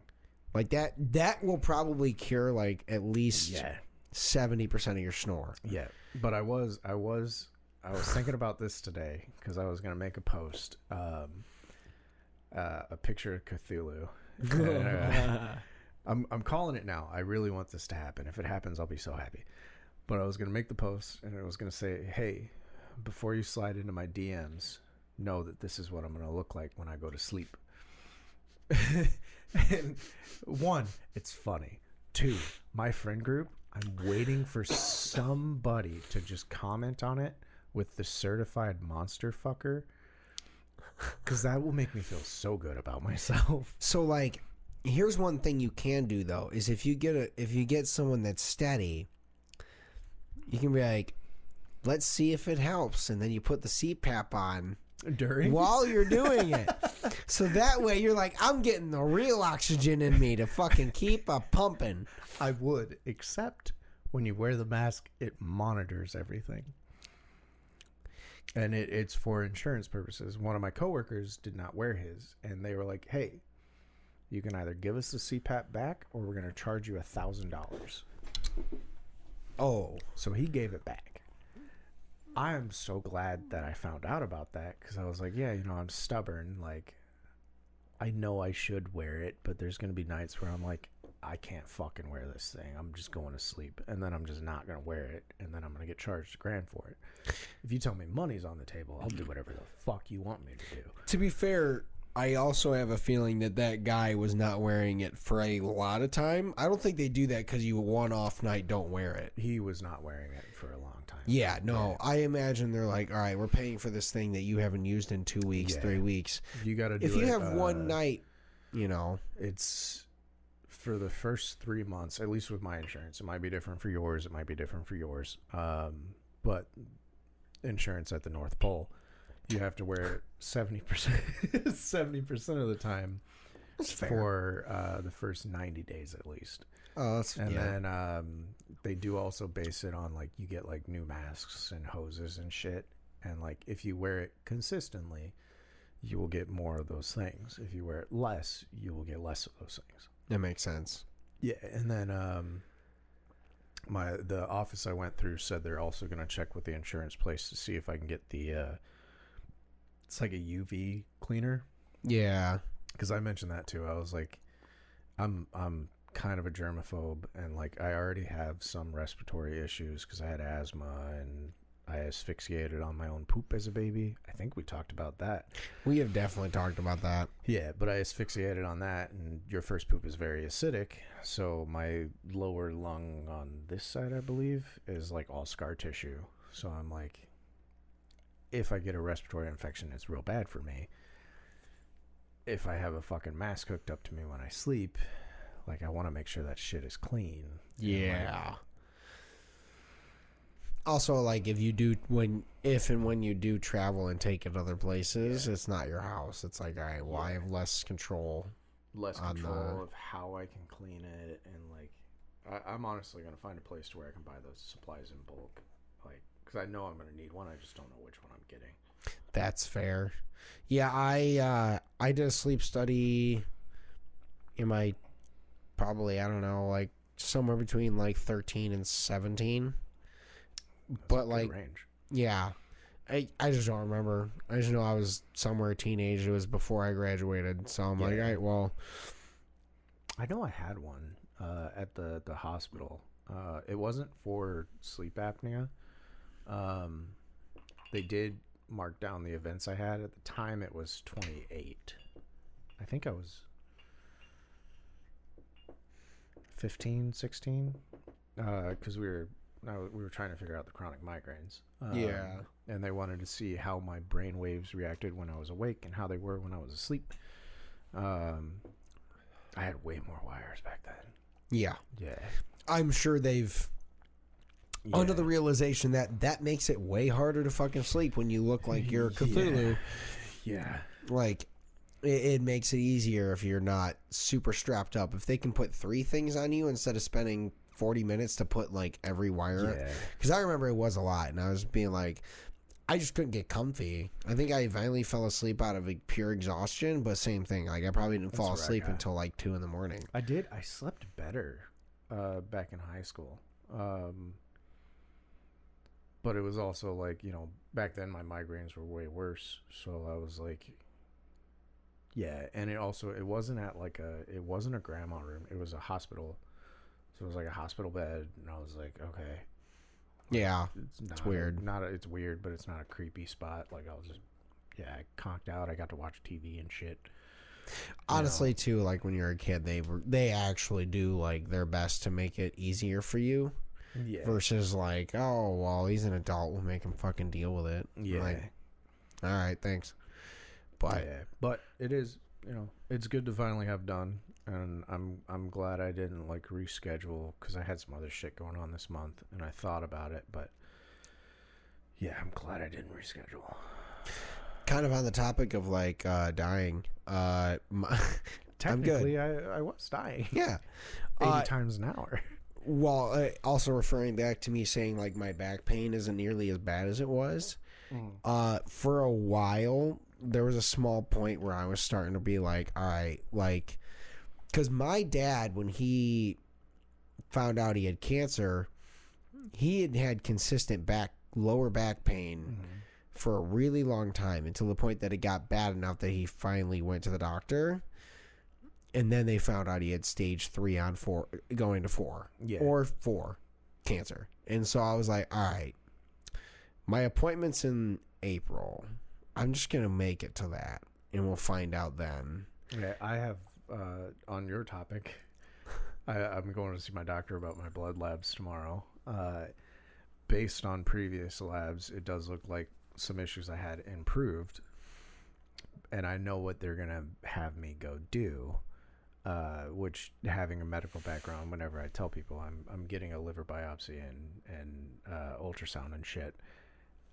Like, that will probably cure, like, at least 70% of your snore. Yeah. But I was thinking about this today because I was going to make a post, a picture of Cthulhu. I'm calling it now. I really want this to happen. If it happens, I'll be so happy. But I was going to make the post, and it was going to say, hey, before you slide into my DMs, know that this is what I'm going to look like when I go to sleep. And 1, it's funny. 2, my friend group, I'm waiting for somebody to just comment on it with the certified monster fucker, because that will make me feel so good about myself. So, like, here's one thing you can do, though, is if you get someone that's steady, you can be like, let's see if it helps, and then you put the CPAP on while you're doing it. So that way you're like, I'm getting the real oxygen in me to fucking keep a pumping. I would, except when you wear the mask, it monitors everything. And it's for insurance purposes. One of my coworkers did not wear his, and they were like, hey, you can either give us the CPAP back or we're going to charge you $1,000. Oh. So he gave it back. I am so glad that I found out about that, because I was like, yeah, you know, I'm stubborn. Like, I know I should wear it, but there's going to be nights where I'm like, I can't fucking wear this thing. I'm just going to sleep, and then I'm just not going to wear it, and then I'm going to get charged $1,000 for it. If you tell me money's on the table, I'll do whatever the fuck you want me to do. To be fair, I also have a feeling that guy was not wearing it for a lot of time. I don't think they do that because you one off night don't wear it. He was not wearing it for a long time. Yeah, no. Yeah. I imagine they're like, all right, we're paying for this thing that you haven't used in 2 weeks, 3 weeks. You got to do it. If you have one night, you know. It's for the first 3 months, at least with my insurance. It might be different for yours. It might be different for yours. But insurance at the North Pole, you have to wear it 70% of the time for the first 90 days at least. Oh, that's and then they do also base it on, like, you get like new masks and hoses and shit, and like if you wear it consistently, you will get more of those things. If you wear it less, you will get less of those things. That makes sense. Yeah, and then the office I went through said they're also going to check with the insurance place to see if I can get the it's like a UV cleaner. Yeah. Because I mentioned that too. I was like, I'm kind of a germaphobe, and like I already have some respiratory issues because I had asthma and I asphyxiated on my own poop as a baby. I think we talked about that. We have definitely talked about that. Yeah, but I asphyxiated on that, and your first poop is very acidic. So my lower lung on this side, I believe, is like all scar tissue. So I'm like, if I get a respiratory infection, it's real bad for me. If I have a fucking mask hooked up to me when I sleep, like I want to make sure that shit is clean. Yeah. Also, like if and when you do travel and take it other places, it's not your house. It's like, all right, well, I have less control. Less control of how I can clean it, and like I'm honestly gonna find a place to where I can buy those supplies in bulk, like because I know I'm gonna need one. I just don't know which one I'm getting. That's fair. Yeah, I did a sleep study in my probably, I don't know, like somewhere between like 13 and 17. That's but a like good range. Yeah. I just don't remember. I just know I was somewhere teenage. It was before I graduated. So I'm like, all right, well, I know I had one at the hospital. It wasn't for sleep apnea. They did mark down the events I had. At the time, it was 28. I think I was 15, 16. Because we were trying to figure out the chronic migraines. And they wanted to see how my brain waves reacted when I was awake and how they were when I was asleep. I had way more wires back then. Yeah. Yeah. I'm sure they've under the realization that makes it way harder to fucking sleep when you look like you're Cthulhu. Yeah. Like, it makes it easier if you're not super strapped up. If they can put 3 things on you instead of spending 40 minutes to put like every wire. Yeah. Because I remember it was a lot, and I was being like, I just couldn't get comfy. I think I finally fell asleep out of pure exhaustion, but same thing. Like, I probably didn't fall asleep until like 2 in the morning. I did. I slept better back in high school. But it was also like, you know, back then my migraines were way worse. So I was like, yeah. And it wasn't it wasn't a grandma room. It was a hospital. So it was like a hospital bed. And I was like, okay. Yeah. It's weird. It's weird, but it's not a creepy spot. Like I was just, I conked out. I got to watch TV and shit. Honestly, too, like when you're a kid, they actually do like their best to make it easier for you. Yeah. Versus like, oh, well, he's an adult. We'll make him fucking deal with it. Yeah. Like, all right, thanks. But but it is, you know, it's good to finally have done, and I'm glad I didn't like reschedule because I had some other shit going on this month, and I thought about it, but yeah, I'm glad I didn't reschedule. Kind of on the topic of like dying. Technically, I was dying. Yeah, 80 times an hour. Well, also referring back to me saying like my back pain isn't nearly as bad as it was. For a while, there was a small point where I was starting to be like, all right, like, because my dad, when he found out he had cancer, he had consistent lower back pain for a really long time, until the point that it got bad enough that he finally went to the doctor. And then they found out he had stage 3 on 4, going to 4, or 4 cancer. And so I was like, all right, my appointment's in April. I'm just going to make it to that, and we'll find out then. Yeah, I have, on your topic, I'm going to see my doctor about my blood labs tomorrow. Based on previous labs, it does look like some issues I had improved. And I know what they're going to have me go do. Which, having a medical background, whenever I tell people I'm getting a liver biopsy and ultrasound and shit,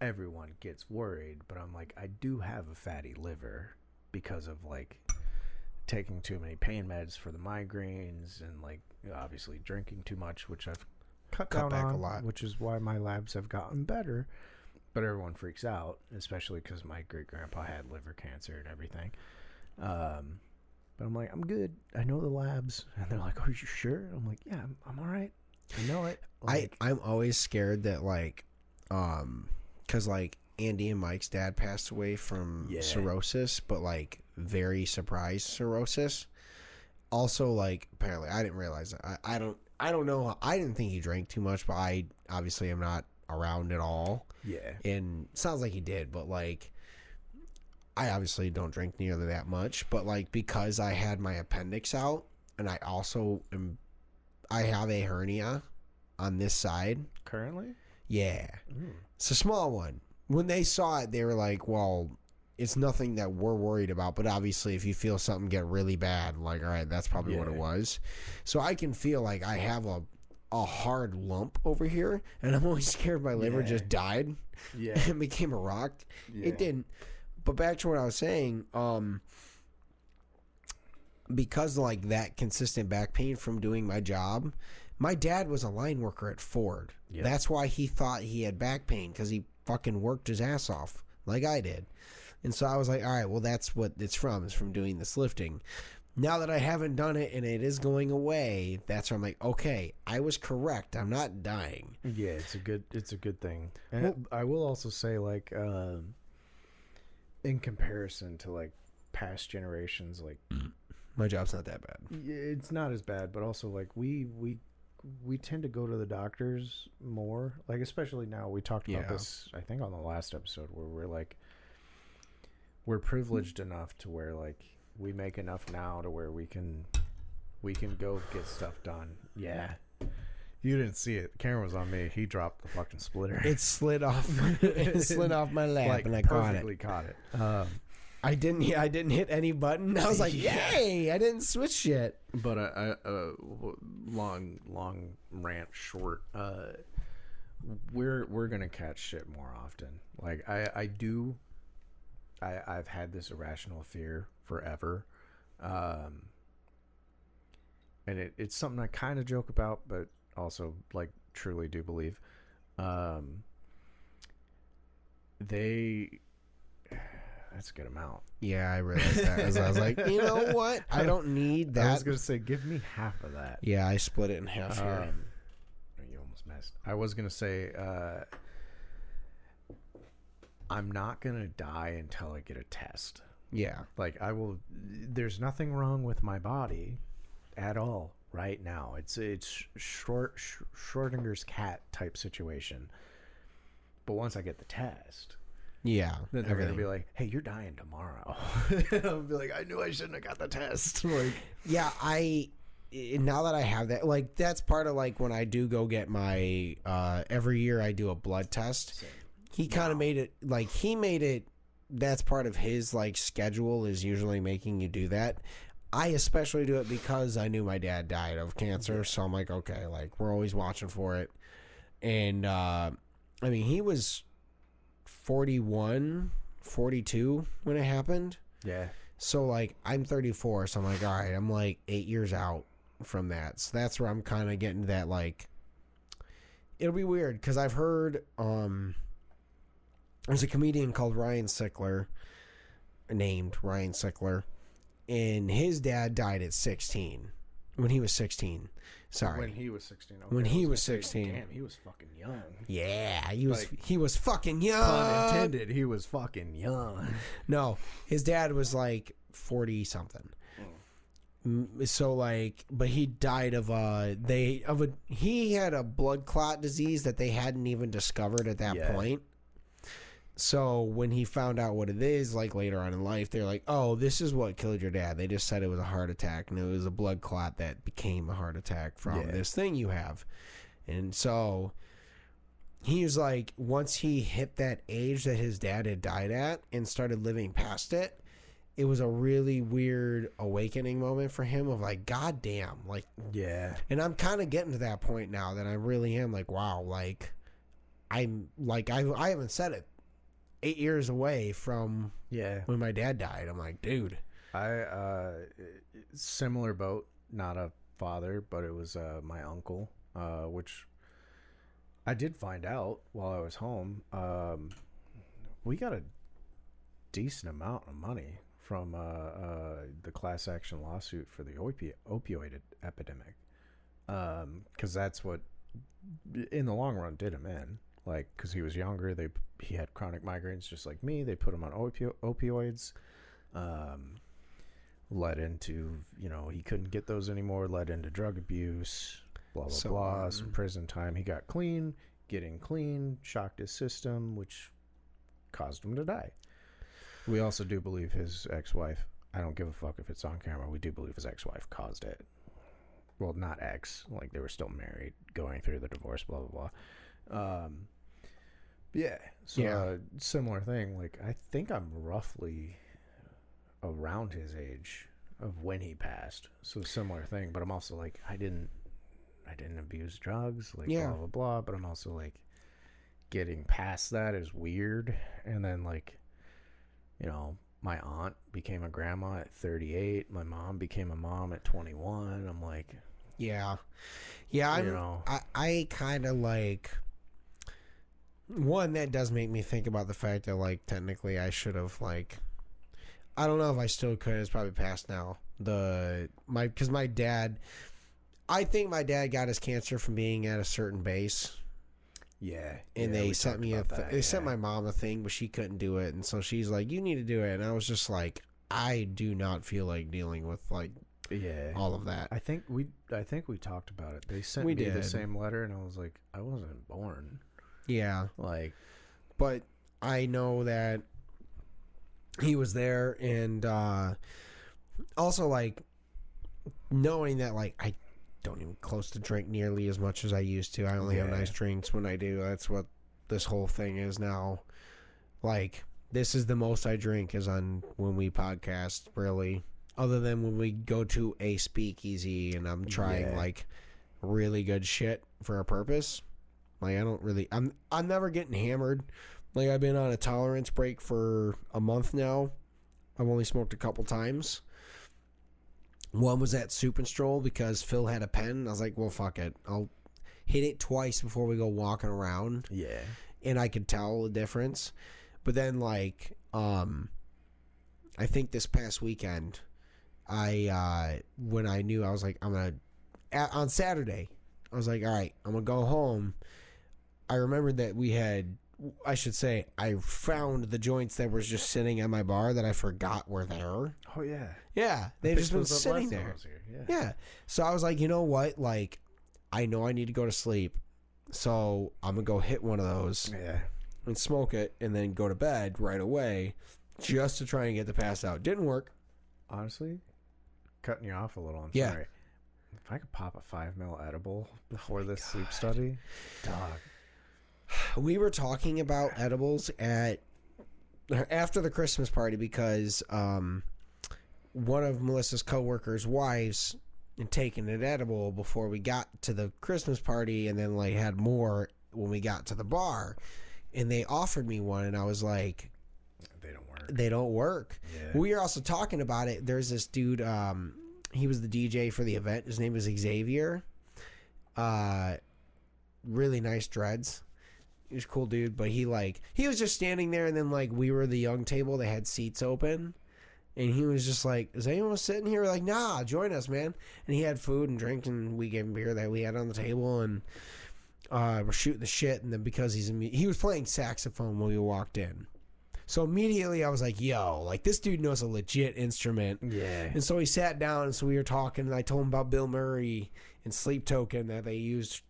everyone gets worried. But I'm like, I do have a fatty liver because of like taking too many pain meds for the migraines and like obviously drinking too much, which I've cut down back on, a lot, which is why my labs have gotten better. But everyone freaks out, especially because my great grandpa had liver cancer and everything. But I'm like, I'm good. I know the labs. And they're like, are you sure? I'm like, yeah, I'm all right. You know what? Like, I'm always scared that because Andy and Mike's dad passed away from cirrhosis, but very surprised cirrhosis. Also, apparently I didn't realize that. I don't know. I didn't think he drank too much, but I obviously am not around at all. Yeah. And sounds like he did, but I obviously don't drink nearly that much. But because I had my appendix out, and I also I have a hernia on this side. Currently? Yeah. It's a small one. When they saw it, they were like, well, it's nothing that we're worried about. But obviously, if you feel something get really bad, all right, that's probably what it was. So I can feel like I have a hard lump over here. And I'm always scared my liver just died. Yeah. And became a rock. Yeah. It didn't. But back to what I was saying, because that consistent back pain from doing my job, my dad was a line worker at Ford. Yep. That's why he thought he had back pain, because he fucking worked his ass off like I did. And so I was like, all right, well, that's what it's from. It's from doing this lifting. Now that I haven't done it and it is going away, that's where I'm like, okay, I was correct. I'm not dying. Yeah, it's a good thing. And I will also say, in comparison to past generations, my job's not that bad. It's not as bad, but also we tend to go to the doctors more. Especially now, we talked about this, I think, on the last episode, where we're privileged enough to where we make enough now to where we can go get stuff done. Yeah. You didn't see it. The camera was on me. He dropped the fucking splitter. It slid off. It slid off my lap, and I perfectly caught it. I didn't hit any button. I was like, yay! I didn't switch shit. But long rant short. We're gonna catch shit more often. I've had this irrational fear forever, and it's something I kind of joke about, but also truly do believe. That's a good amount. Yeah, I realized that. I was like, you know what? I don't need that. I was gonna say, give me half of that. Yeah, I split it in half here. You almost missed. I was gonna say, I'm not gonna die until I get a test. Yeah. I will. There's nothing wrong with my body at all right now. It's Schrodinger's cat type situation. But once I get the test, yeah, then they're gonna be like, "Hey, you're dying tomorrow." I'll be like, "I knew I shouldn't have got the test." Yeah, now that I have that, that's part of when I do go get my every year I do a blood test. He kind of made it that's part of his schedule, is usually making you do that. I especially do it because I knew my dad died of cancer, so I'm like, okay, we're always watching for it. And he was 41, 42 when it happened. Yeah. So I'm 34, so I'm like, all right, I'm 8 years out from that. So that's where I'm kind of getting to that it'll be weird because I've heard there's a comedian called named Ryan Sickler, and his dad died at 16. When he was 16. Sorry. When he was 16. Okay. When he was 16. Damn, he was fucking young. Yeah, he was fucking young. Pun intended, he was fucking young. No, his dad was 40 something. So but he died of he had a blood clot disease that they hadn't even discovered at that point. So when he found out what it is, later on in life, they're like, oh, this is what killed your dad. They just said it was a heart attack, and it was a blood clot that became a heart attack from this thing you have. And so he was once he hit that age that his dad had died at and started living past it, it was a really weird awakening moment for him of God damn, yeah. And I'm kind of getting to that point now that I really am wow, I'm I haven't said it. 8 years away from when my dad died. I'm like, dude. I similar boat, not a father, but it was my uncle, which I did find out while I was home. We got a decent amount of money from the class action lawsuit for the opioid epidemic, because that's what in the long run did him in. Like, because he was younger, he had chronic migraines just like me. They put him on opioids. Led into, he couldn't get those anymore. Led into drug abuse. Blah blah blah. Some prison time. He got clean. Getting clean shocked his system, which caused him to die. We also do believe his ex-wife. I don't give a fuck if it's on camera. We do believe his ex-wife caused it. Well, not ex. Like, they were still married, going through the divorce. Blah blah blah. Yeah. So similar thing. Like, I think I'm roughly around his age of when he passed. So similar thing. But I'm also like, I didn't abuse drugs. Like, blah blah blah. But I'm also like, getting past that is weird. And then like, my aunt became a grandma at 38. My mom became a mom at 21. I'm like, I kind of like. One, that does make me think about the fact that, like, technically I should have, like, I don't know if I still could. It's probably past now. Because my dad, I think my dad got his cancer from being at a certain base. Yeah. And they sent me they sent my mom a thing, but she couldn't do it. And so she's like, you need to do it. And I was just like, I do not feel like dealing with, like, all of that. I think we talked about it. They sent me the same letter, and I was like, I wasn't born. Yeah. Like, but I know that he was there, and also, like, knowing that, like, I don't even close to drink nearly as much as I used to. I only have nice drinks when I do. That's what this whole thing is now. Like, this is the most I drink is on when we podcast, really. Other than when we go to a speakeasy and I'm trying, like, really good shit for a purpose. Like, I don't really... I'm never getting hammered. Like, I've been on a tolerance break for a month now. I've only smoked a couple times. One was at Soup and Stroll because Phil had a pen. I was like, well, fuck it. I'll hit it twice before we go walking around. Yeah. And I could tell the difference. But then, like, I think this past weekend, when I knew, I was like, on Saturday, I was like, all right, I'm going to go home. I remembered that I found the joints that were just sitting at my bar that I forgot were there. Oh, yeah. Yeah. They've just been sitting there. Yeah. So I was like, you know what? Like, I know I need to go to sleep. So I'm going to go hit one of those. Yeah. And smoke it and then go to bed right away just to try and get the pass out. Didn't work. Honestly, cutting you off a little. I'm sorry. If I could pop a 5 mil edible before this sleep study, dog. We were talking about edibles after the Christmas party because one of Melissa's coworkers' wives had taken an edible before we got to the Christmas party, and then like had more when we got to the bar, and they offered me one, and I was like, They don't work. Yeah. We were also talking about it. There's this dude. He was the DJ for the event. His name was Xavier. Really nice dreads. He was a cool dude, but he was just standing there, and then like we were the young table. They had seats open, and he was just like, "Is anyone sitting here?" We're like, "Nah, join us, man." And he had food and drink, and we gave him beer that we had on the table, and we're shooting the shit. And then because he was playing saxophone when we walked in, so immediately I was like, "Yo, like this dude knows a legit instrument." Yeah. And so he sat down, and so we were talking, and I told him about Bill Murray and Sleep Token that they used.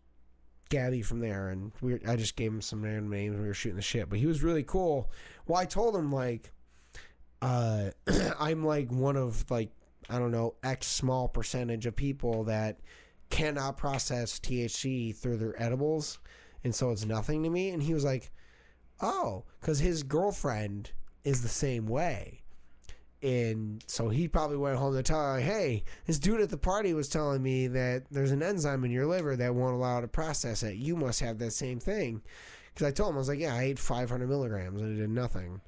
Gabby from there, and I just gave him some random names and we were shooting the shit, but he was really cool. Well, I told him like I'm like one of like, I don't know, X small percentage of people that cannot process THC through their edibles, and so it's nothing to me. And he was like, oh, because his girlfriend is the same way. And so he probably went home to tell her, hey, this dude at the party was telling me that there's an enzyme in your liver that won't allow it to process it. You must have that same thing. Because I told him, I was like, yeah, I ate 500 milligrams and it did nothing.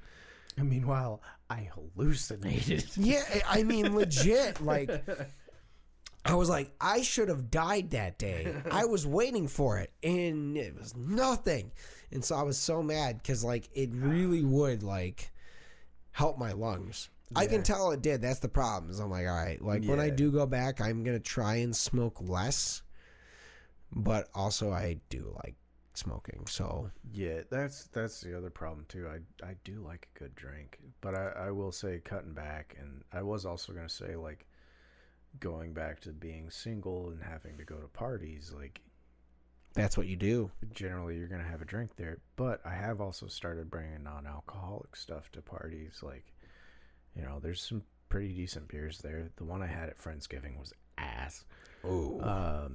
And meanwhile, I hallucinated. Yeah, I mean, legit. Like, I was like, I should have died that day. I was waiting for it, and it was nothing. And so I was so mad because, like, it really would, like, help my lungs. Yeah. I can tell it did. That's the problem. So I'm like, all right, like when I do go back, I'm going to try and smoke less but also I do like smoking. So yeah, that's the other problem too. I do like a good drink, but I will say cutting back, and I was also gonna say like going back to being single and having to go to parties, like that's what you do. generally you're gonna have a drink there. But I have also started bringing non-alcoholic stuff to parties. Like, you know, there's some pretty decent beers there. The one I had at Friendsgiving was ass. Oh.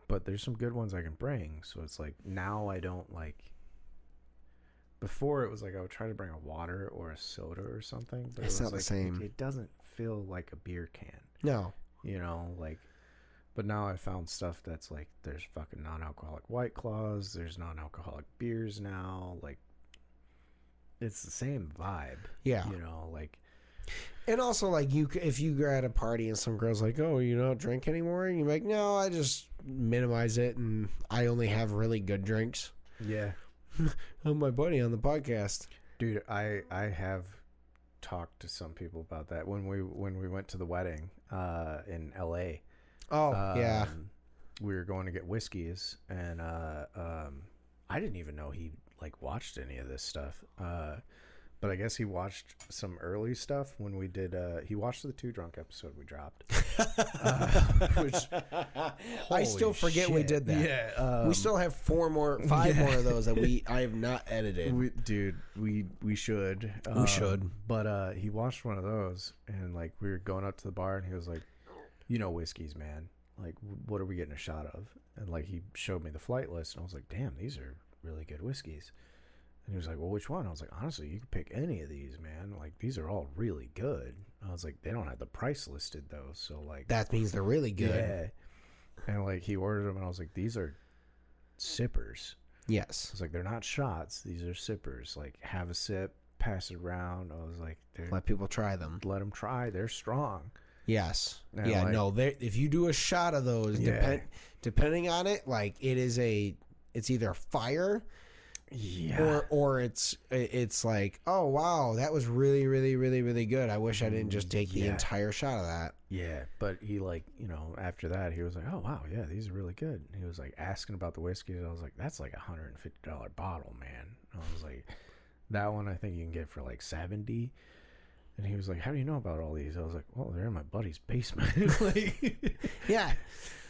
But there's some good ones I can bring. So it's like now I don't like. Before it was like I would try to bring a water or a soda or something, but It's it was not the like same. it doesn't feel like a beer can, No. you know, like. But now I found stuff that's like there's fucking non-alcoholic White Claws, there's non-alcoholic beers now, like it's the same vibe. Yeah. You know, like. And also, like, if you're at a party and some girl's like, oh, you don't drink anymore? And you're like, no, I just minimize it, and I only have really good drinks. Yeah. I'm my buddy on the podcast. Dude, I have talked to some people about that when we went to the wedding in LA. Oh, yeah. We were going to get whiskeys, and I didn't even know he like watched any of this stuff. But I guess he watched some early stuff when we did. He watched the Too Drunk episode we dropped. Which I still forget we did that. Yeah, we still have five more of those that I have not edited. We should. We should. But he watched one of those, and like we were going up to the bar, and he was like, "You know whiskeys, man. Like, what are we getting a shot of?" And like he showed me the flight list, and I was like, "Damn, these are really good whiskeys." And he was like, well, which one? I was like, honestly, you can pick any of these, man. Like, these are all really good. I was like, they don't have the price listed, though. So, like. That means they're really good. Yeah. And, like, he ordered them, and I was like, these are sippers. Yes. I was like, they're not shots. These are sippers. Like, have a sip, pass it around. I was like, let people try them. Let them try. They're strong. Yes. And yeah, like, no, if you do a shot of those, depending on it, like, it's either fire. Yeah. Or it's like, oh wow, that was really, really, really, really good. I wish I didn't just take the entire shot of that. Yeah, but he like, you know, after that he was like, oh wow, yeah, these are really good. And he was like asking about the whiskeys. I was like, that's like $150 bottle, man. I was like, that one I think you can get for like $70. And he was like, how do you know about all these? I was like, well, they're in my buddy's basement. Like, yeah.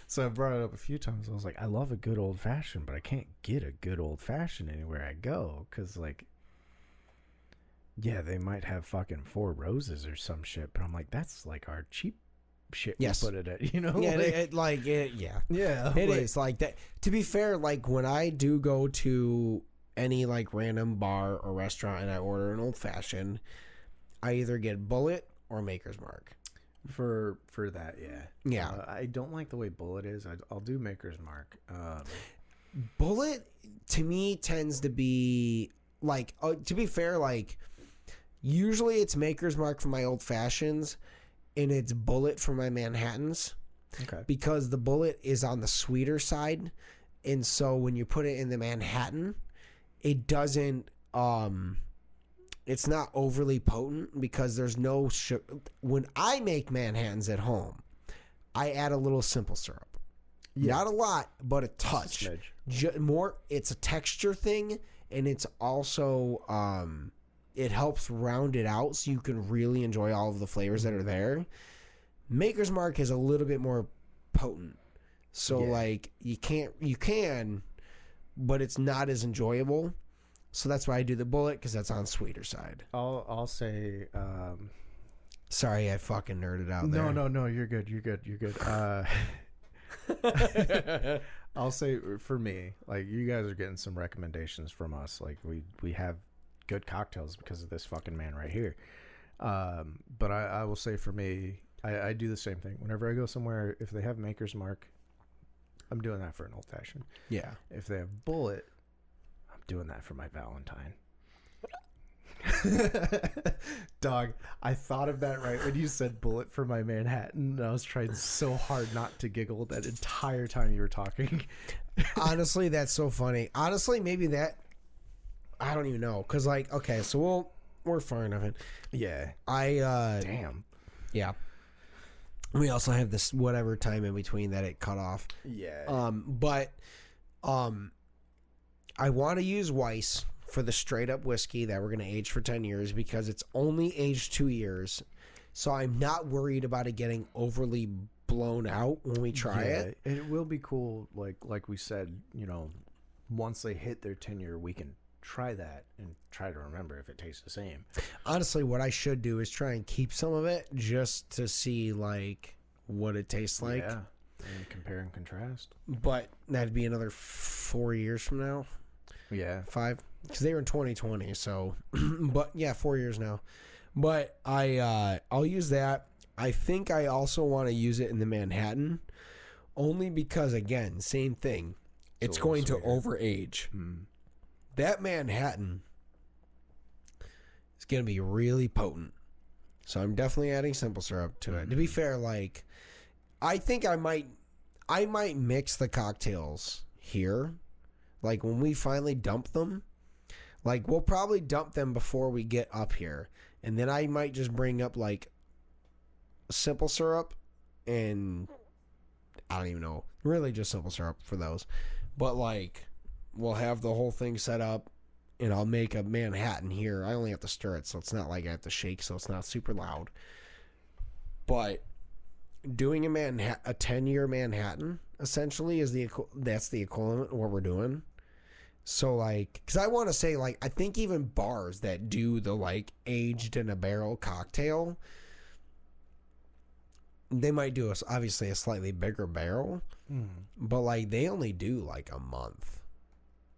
So I brought it up a few times. I was like, I love a good old fashioned, but I can't get a good old fashioned anywhere I go. Because, like, yeah, they might have fucking Four Roses or some shit. But I'm like, that's like our cheap shit we put it at, you know? Yeah, Yeah. It is like that. To be fair, like, when I do go to any, like, random bar or restaurant and I order an old fashioned, I either get Bullet or Maker's Mark. For that, yeah. I don't like the way Bullet is. I'll do Maker's Mark. Bullet to me tends to be like, to be fair, like usually it's Maker's Mark for my old fashions, and it's Bullet for my Manhattans. Okay. Because the Bullet is on the sweeter side, and so when you put it in the Manhattan, it doesn't. It's not overly potent because there's no sugar. When I make Manhattans at home, I add a little simple syrup. Yeah. Not a lot, but a touch. More, it's a texture thing, and it's also it helps round it out so you can really enjoy all of the flavors that are there. Maker's Mark is a little bit more potent. So like you can, but it's not as enjoyable. So that's why I do the Bullet, because that's on sweeter side. I'll say. Sorry, I fucking nerded out there. No, you're good. I'll say for me, like you guys are getting some recommendations from us. Like we have good cocktails because of this fucking man right here. But I will say for me, I do the same thing. Whenever I go somewhere, if they have Maker's Mark, I'm doing that for an old fashioned. Yeah. If they have Bullet, doing that for my Valentine. Dog, I thought of that right when you said Bullet for my Manhattan, and I was trying so hard not to giggle that entire time you were talking. Honestly, that's so funny. Honestly, maybe that, I don't even know, because like, okay, so we're fine of it. Yeah. Damn. Yeah. We also have this whatever time in between that it cut off. Yeah. But I want to use Weiss for the straight up whiskey that we're going to age for 10 years because it's only aged 2 years. So I'm not worried about it getting overly blown out when we try it. It will be cool. Like we said, you know, once they hit their 10-year, we can try that and try to remember if it tastes the same. Honestly, what I should do is try and keep some of it just to see like what it tastes like. Yeah. And compare and contrast. But that'd be another 4 years from now. Yeah. 5, because they were in 2020. So, but yeah, 4 years now. But I'll use that. I think I also want to use it in the Manhattan, only because again, same thing. It's going to overage. That Manhattan is going to be really potent. So I'm definitely adding simple syrup to it. To be fair, like I think I might mix the cocktails here. Like when we finally dump them, like we'll probably dump them before we get up here. And then I might just bring up like simple syrup and I don't even know. Really just simple syrup for those. But like we'll have the whole thing set up and I'll make a Manhattan here. I only have to stir it, so it's not like I have to shake, so it's not super loud. But doing a 10-year Manhattan essentially is that's the equivalent of what we're doing. So like, because I want to say like, I think even bars that do the like aged in a barrel cocktail, they might do obviously a slightly bigger barrel, but like they only do like a month.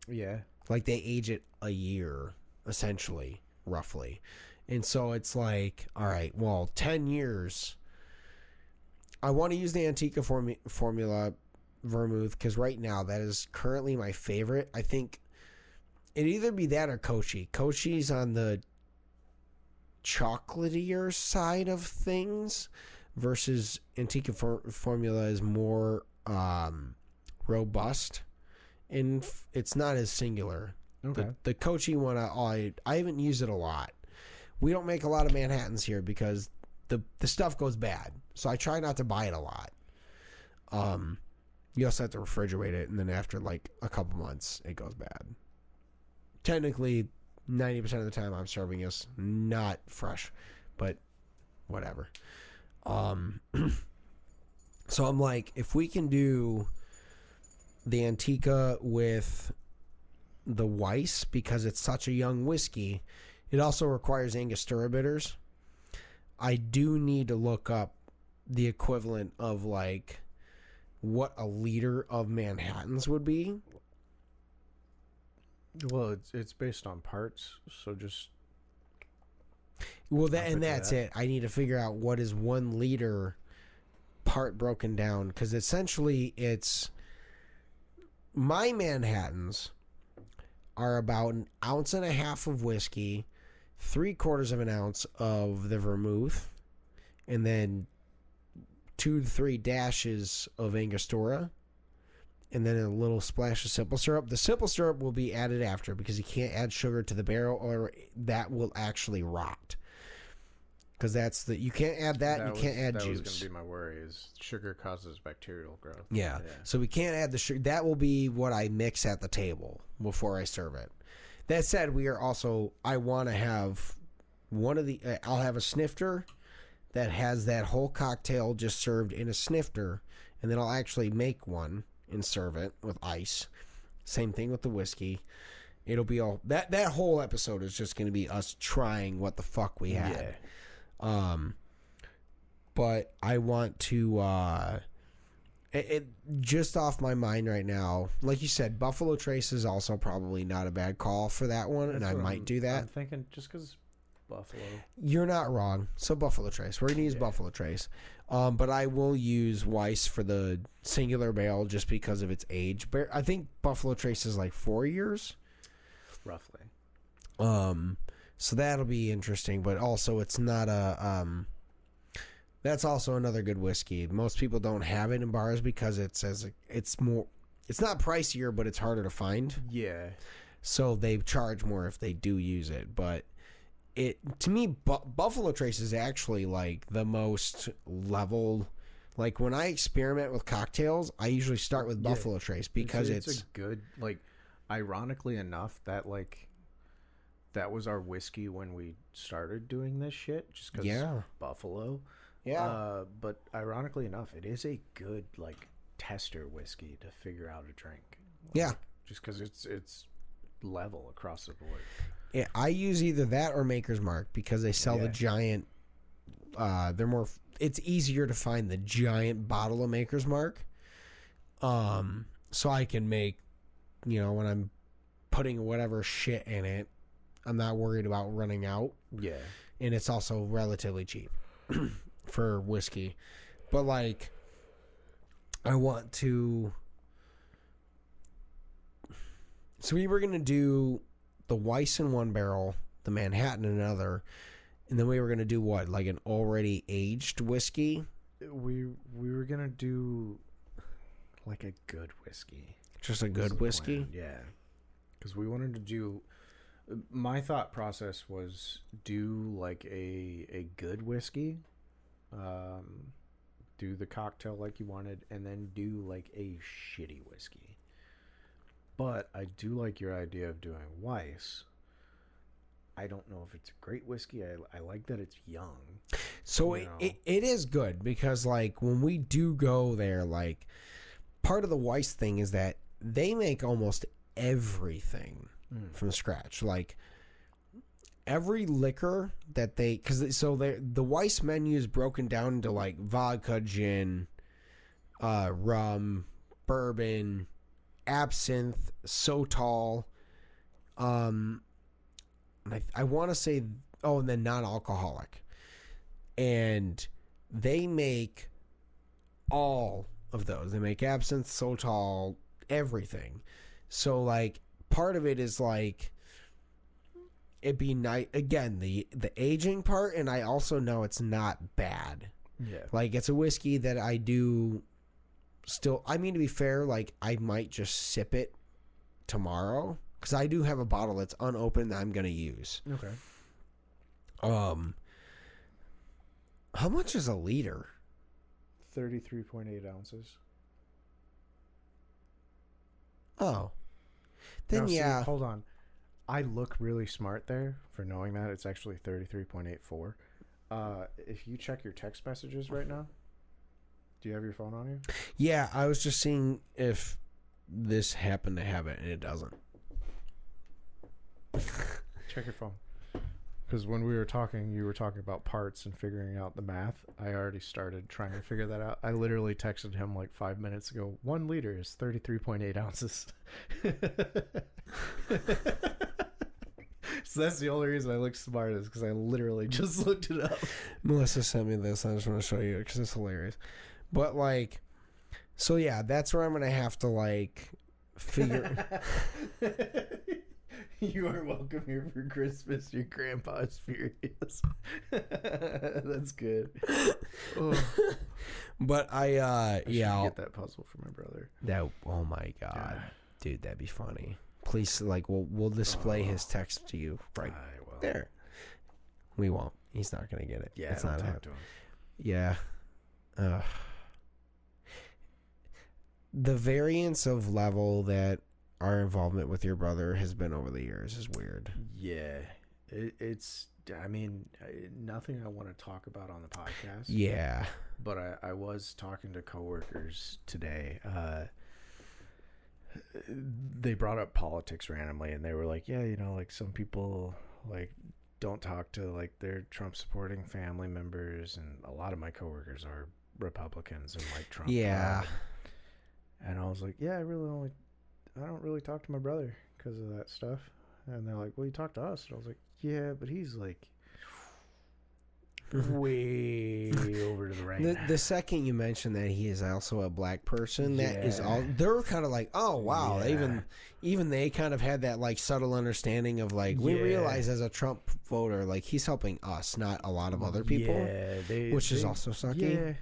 Yeah. Like they age it a year, essentially, roughly. And so it's like, all right, well, 10 years. I want to use the Antica formula vermouth because right now that is currently my favorite. I think it'd either be that or Kochi. Kochi's on the chocolatier side of things versus Antica formula is more robust. And it's not as singular. Okay. The Kochi one, I haven't used it a lot. We don't make a lot of Manhattans here because the stuff goes bad. So I try not to buy it a lot. You also have to refrigerate it, and then after like a couple months, it goes bad. Technically, 90% of the time I'm serving is not fresh, but whatever. So I'm like, if we can do the Antica with the Weiss, because it's such a young whiskey, it also requires Angostura bitters. I do need to look up the equivalent of like what a liter of Manhattans would be. Well, it's based on parts, so just that's it. I need to figure out what is 1 liter part broken down, because essentially it's my Manhattans are about 1.5 ounces of whiskey, 3/4 of an ounce of the vermouth, and then 2 to 3 dashes of Angostura, and then a little splash of simple syrup. The simple syrup will be added after because you can't add sugar to the barrel or that will actually rot. Because you can't add that and you can't add juice. That was going to be my worry, is sugar causes bacterial growth. Yeah. So we can't add the sugar. That will be what I mix at the table before I serve it. That said, I want to have I'll have a snifter that has that whole cocktail just served in a snifter, and then I'll actually make one and serve it with ice. Same thing with the whiskey. It'll be all that whole episode is just going to be us trying what the fuck we had. Yeah. But I want to it just off my mind right now. Like you said, Buffalo Trace is also probably not a bad call for that one, and I might do that. I'm thinking just because Buffalo. You're not wrong. So Buffalo Trace. We're going to use Buffalo Trace. But I will use Weiss for the singular barrel just because of its age. I think Buffalo Trace is like 4 years. Roughly. So that'll be interesting, but also it's not that's also another good whiskey. Most people don't have it in bars because it's not pricier, but it's harder to find. Yeah. So they charge more if they do use it, but to me, Buffalo Trace is actually like the most level Like when I experiment with cocktails, I usually start with Buffalo Trace because it's a good, like, ironically enough, that was our whiskey when we started doing this shit, just because Buffalo. Yeah. But ironically enough, it is a good, like, tester whiskey to figure out a drink. Yeah. Like, just because it's level across the board. Yeah, I use either that or Maker's Mark because they sell the giant. They're more. It's easier to find the giant bottle of Maker's Mark. So I can make, when I'm putting whatever shit in it, I'm not worried about running out. Yeah. And it's also relatively cheap for whiskey. But, like, I want to... So we were going to do the Weiss in one barrel, the Manhattan in another, and then we were going to do what? Like an already aged whiskey? We were going to do, like, a good whiskey. Just a good whiskey? Plan. Yeah. Because we wanted to do... My thought process was do, like, a good whiskey, do the cocktail like you wanted, and then do, like, a shitty whiskey. But I do like your idea of doing Weiss. I don't know if it's a great whiskey. I like that it's young. So it is good because, like, when we do go there, like, part of the Weiss thing is that they make almost everything from scratch. Like, every liquor that they... the Weiss menu is broken down into, like, vodka, gin, rum, bourbon, absinthe, Sotal, I want to say, and then non-alcoholic. And they make all of those. They make absinthe, Sotal, everything. So, like, part of it is, like, it'd be nice, again, the aging part, and I also know it's not bad. Yeah. Like, it's a whiskey that I do... Still, I mean, to be fair, like, I might just sip it tomorrow because I do have a bottle that's unopened that I'm gonna use. Okay. How much is a liter? 33.8 ounces. Oh, then now, yeah. See, hold on. I look really smart there for knowing that it's actually 33.84. If you check your text messages right now. Do you have your phone on you? Yeah, I was just seeing if this happened to have it, and it doesn't. Check your phone. Because when we were talking, you were talking about parts and figuring out the math. I already started trying to figure that out. I literally texted him like 5 minutes ago. 1 liter is 33.8 ounces. So that's the only reason I look smart is because I literally just looked it up. Melissa sent me this. I just want to show you because it's hilarious. But, like, so yeah, that's where I'm going to have to, like, figure. You are welcome here for Christmas. Your grandpa is furious. That's good. Oh. But I get that puzzle for my brother. Oh my God. Dude, that'd be funny. Please, like, we'll display his text to you right there. We won't. He's not going to get it. Yeah, it's not talk to him. Yeah. The variance of level that our involvement with your brother has been over the years is weird. Yeah. It's, I mean, nothing I want to talk about on the podcast. Yeah. But I was talking to coworkers today. They brought up politics randomly, and they were like, yeah, like, some people, like, don't talk to, like, their Trump supporting family members, and a lot of my coworkers are Republicans and like Trump. Yeah. And I was like, yeah, I don't really talk to my brother because of that stuff. And they're like, well, you talk to us. And I was like, yeah, but he's like way over to the right. The second you mention that he is also a black person, that is all. They're kind of like, oh wow, even they kind of had that, like, subtle understanding of, like, we realize as a Trump voter, like, he's helping us, not a lot of other people. Yeah, which is also sucky. Yeah,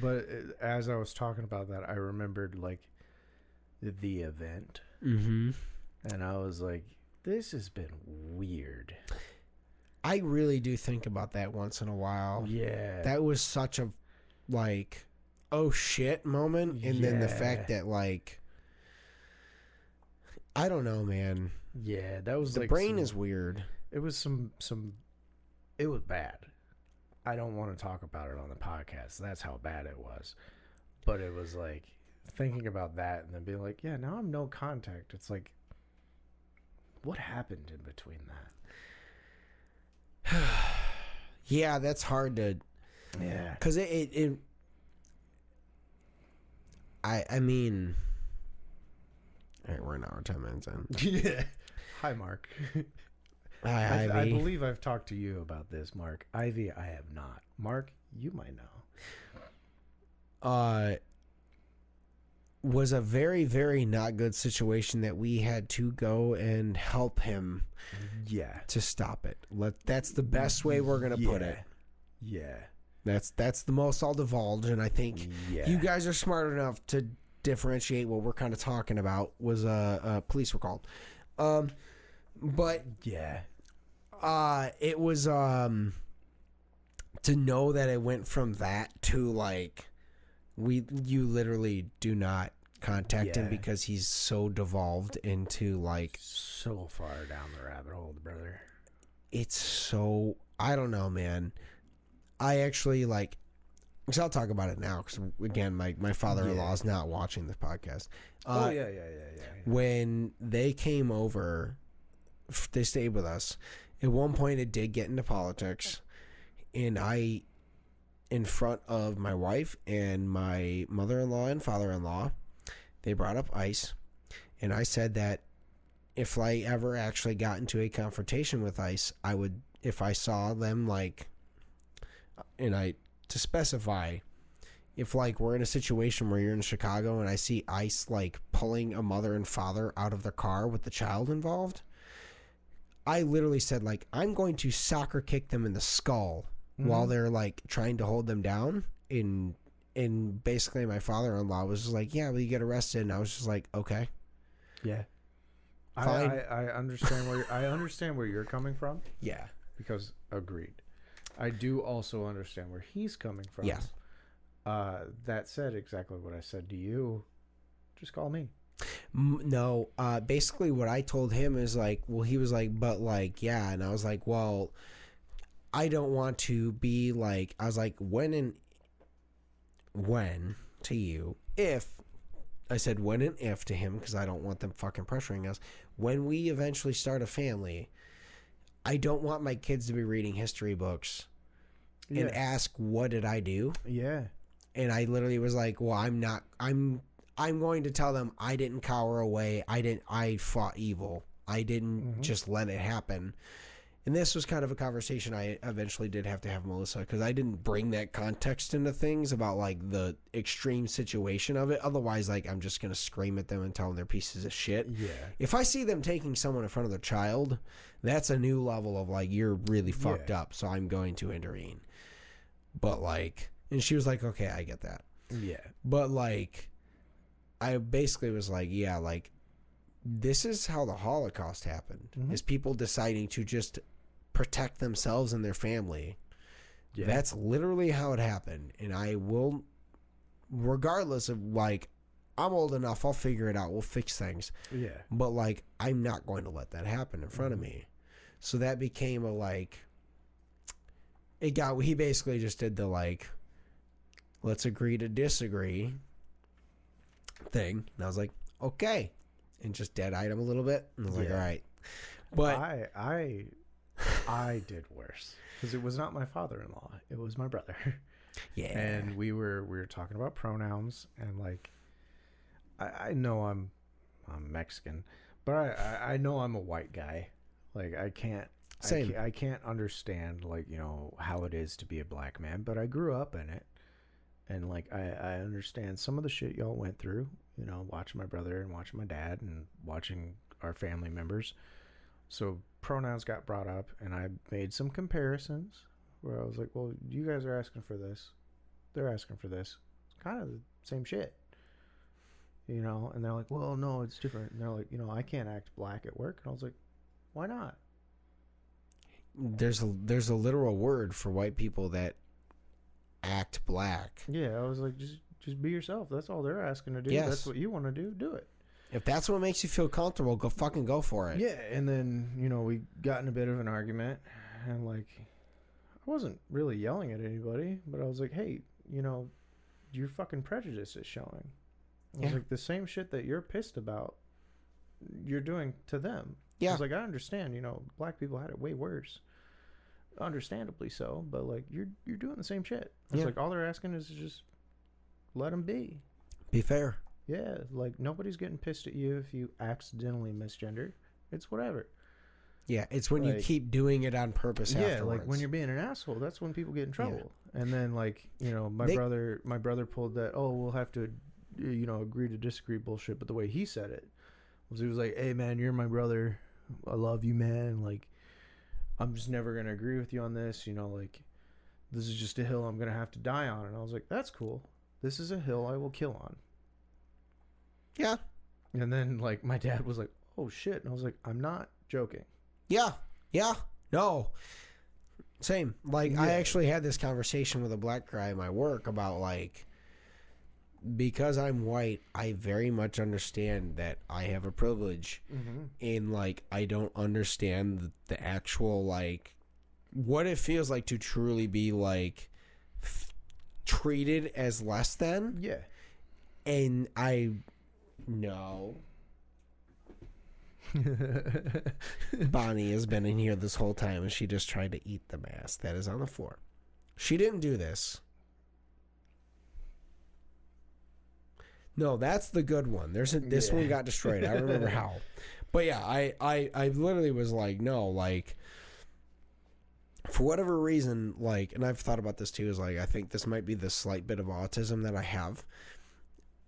but as I was talking about that, I remembered, like, the event, and I was like, this has been weird. I really do think about that once in a while. Yeah. That was such a, like, oh shit moment, and then the fact that like I don't know, man. Yeah, that was the like brain is weird. It was some it was bad. I don't want to talk about it on the podcast. That's how bad it was. But it was like thinking about that and then being like, yeah, now I'm no contact. It's like, what happened in between that? Yeah, that's hard to. Yeah, because I mean, all right, we're an hour 10 minutes in. Yeah. Hi, Mark. Hi, Ivy. I believe I've talked to you about this, Mark. Ivy, I have not. Mark, you might know. Was a very, very not good situation that we had to go and help him. Yeah. To stop it. That's the best way we're gonna put it. Yeah. That's the most I'll divulge, and I think you guys are smart enough to differentiate what we're kind of talking about. Was police were called, but yeah, it was to know that it went from that to like you literally do not contact him because he's so devolved into like so far down the rabbit hole, brother. It's so I don't know, man. I actually like, because I'll talk about it now. Because again, my father-in-law is not watching this podcast. Yeah. When they came over, they stayed with us. At one point, it did get into politics, and I, in front of my wife and my mother-in-law and father-in-law, they brought up ICE, and I said that if I ever actually got into a confrontation with ICE, I would, if I saw them like. And to specify, if like we're in a situation where you're in Chicago and I see ICE like pulling a mother and father out of the car with the child involved, I literally said like I'm going to soccer kick them in the skull while they're like trying to hold them down. And basically my father-in-law was just like, yeah, well, you get arrested, and I was just like, okay, yeah, fine. I understand where you're coming from. Yeah, because agreed. I do also understand where he's coming from. Yes. That said, exactly what I said to you. Just call me. No. Basically, what I told him is like, well, he was like, but like, yeah, and I was like, well, I don't want to be like. I was like, when to you, if I said when and if to him because I don't want them fucking pressuring us. When we eventually start a family. I don't want my kids to be reading history books and ask, what did I do? Yeah. And I literally was like, well, I'm going to tell them I didn't cower away. I fought evil. I didn't just let it happen. And this was kind of a conversation I eventually did have to have Melissa, because I didn't bring that context into things about like the extreme situation of it. Otherwise, like I'm just going to scream at them and tell them they're pieces of shit. Yeah. If I see them taking someone in front of their child, that's a new level of like, you're really fucked up. So I'm going to intervene. But like, and she was like, okay, I get that. Yeah. But like, I basically was like, yeah, like this is how the Holocaust happened, is people deciding to just protect themselves and their family. Yeah. That's literally how it happened. And I will, regardless of like, I'm old enough, I'll figure it out. We'll fix things. Yeah. But like, I'm not going to let that happen in front of me. So that became a like, he basically just did the like, let's agree to disagree thing. And I was like, okay. And just dead-eyed him a little bit. And I was like, all right. But I did worse because it was not my father-in-law. It was my brother. Yeah. And we were talking about pronouns, and like, I know I'm Mexican, but I know I'm a white guy. Like I can't understand like, you know, how it is to be a black man, but I grew up in it. And like, I understand some of the shit y'all went through, you know, watching my brother and watching my dad and watching our family members. So pronouns got brought up, and I made some comparisons where I was like, well, you guys are asking for this. They're asking for this. It's kind of the same shit, you know? And they're like, well, no, it's different. And they're like, you know, I can't act black at work. And I was like, why not? There's a literal word for white people that act black. Yeah, I was like, just be yourself. That's all they're asking to do. Yes. That's what you want to do it. If that's what makes you feel comfortable, go for it. Yeah, and then, we got in a bit of an argument, and, like, I wasn't really yelling at anybody, but I was like, hey, your fucking prejudice is showing. I was like, the same shit that you're pissed about, you're doing to them. Yeah. I was like, I understand, black people had it way worse. Understandably so, but, like, you're doing the same shit. It's like, all they're asking is to just let them be. Be fair. Yeah, like, nobody's getting pissed at you if you accidentally misgender. It's whatever. Yeah, it's when you keep doing it on purpose afterwards. Yeah, like, when you're being an asshole, that's when people get in trouble. Yeah. And then, like, my brother pulled that, we'll have to, agree to disagree bullshit, but the way he said it was, he was like, hey, man, you're my brother. I love you, man. Like, I'm just never going to agree with you on this. Like, this is just a hill I'm going to have to die on. And I was like, that's cool. This is a hill I will kill on. Yeah. And then, like, my dad was like, oh, shit. And I was like, I'm not joking. Yeah. Yeah. No. Same. Like, I actually had this conversation with a black guy at my work about, like, because I'm white, I very much understand that I have a privilege. Mm-hmm. And, like, I don't understand the actual, like, what it feels like to truly be, like, treated as less than. Yeah. And no. Bonnie has been in here this whole time and she just tried to eat the mask that is on the floor. She didn't do this. No, that's the good one. This one got destroyed. I don't remember how. But yeah, I literally was like, no, like, for whatever reason, like, and I've thought about this too, is like, I think this might be the slight bit of autism that I have.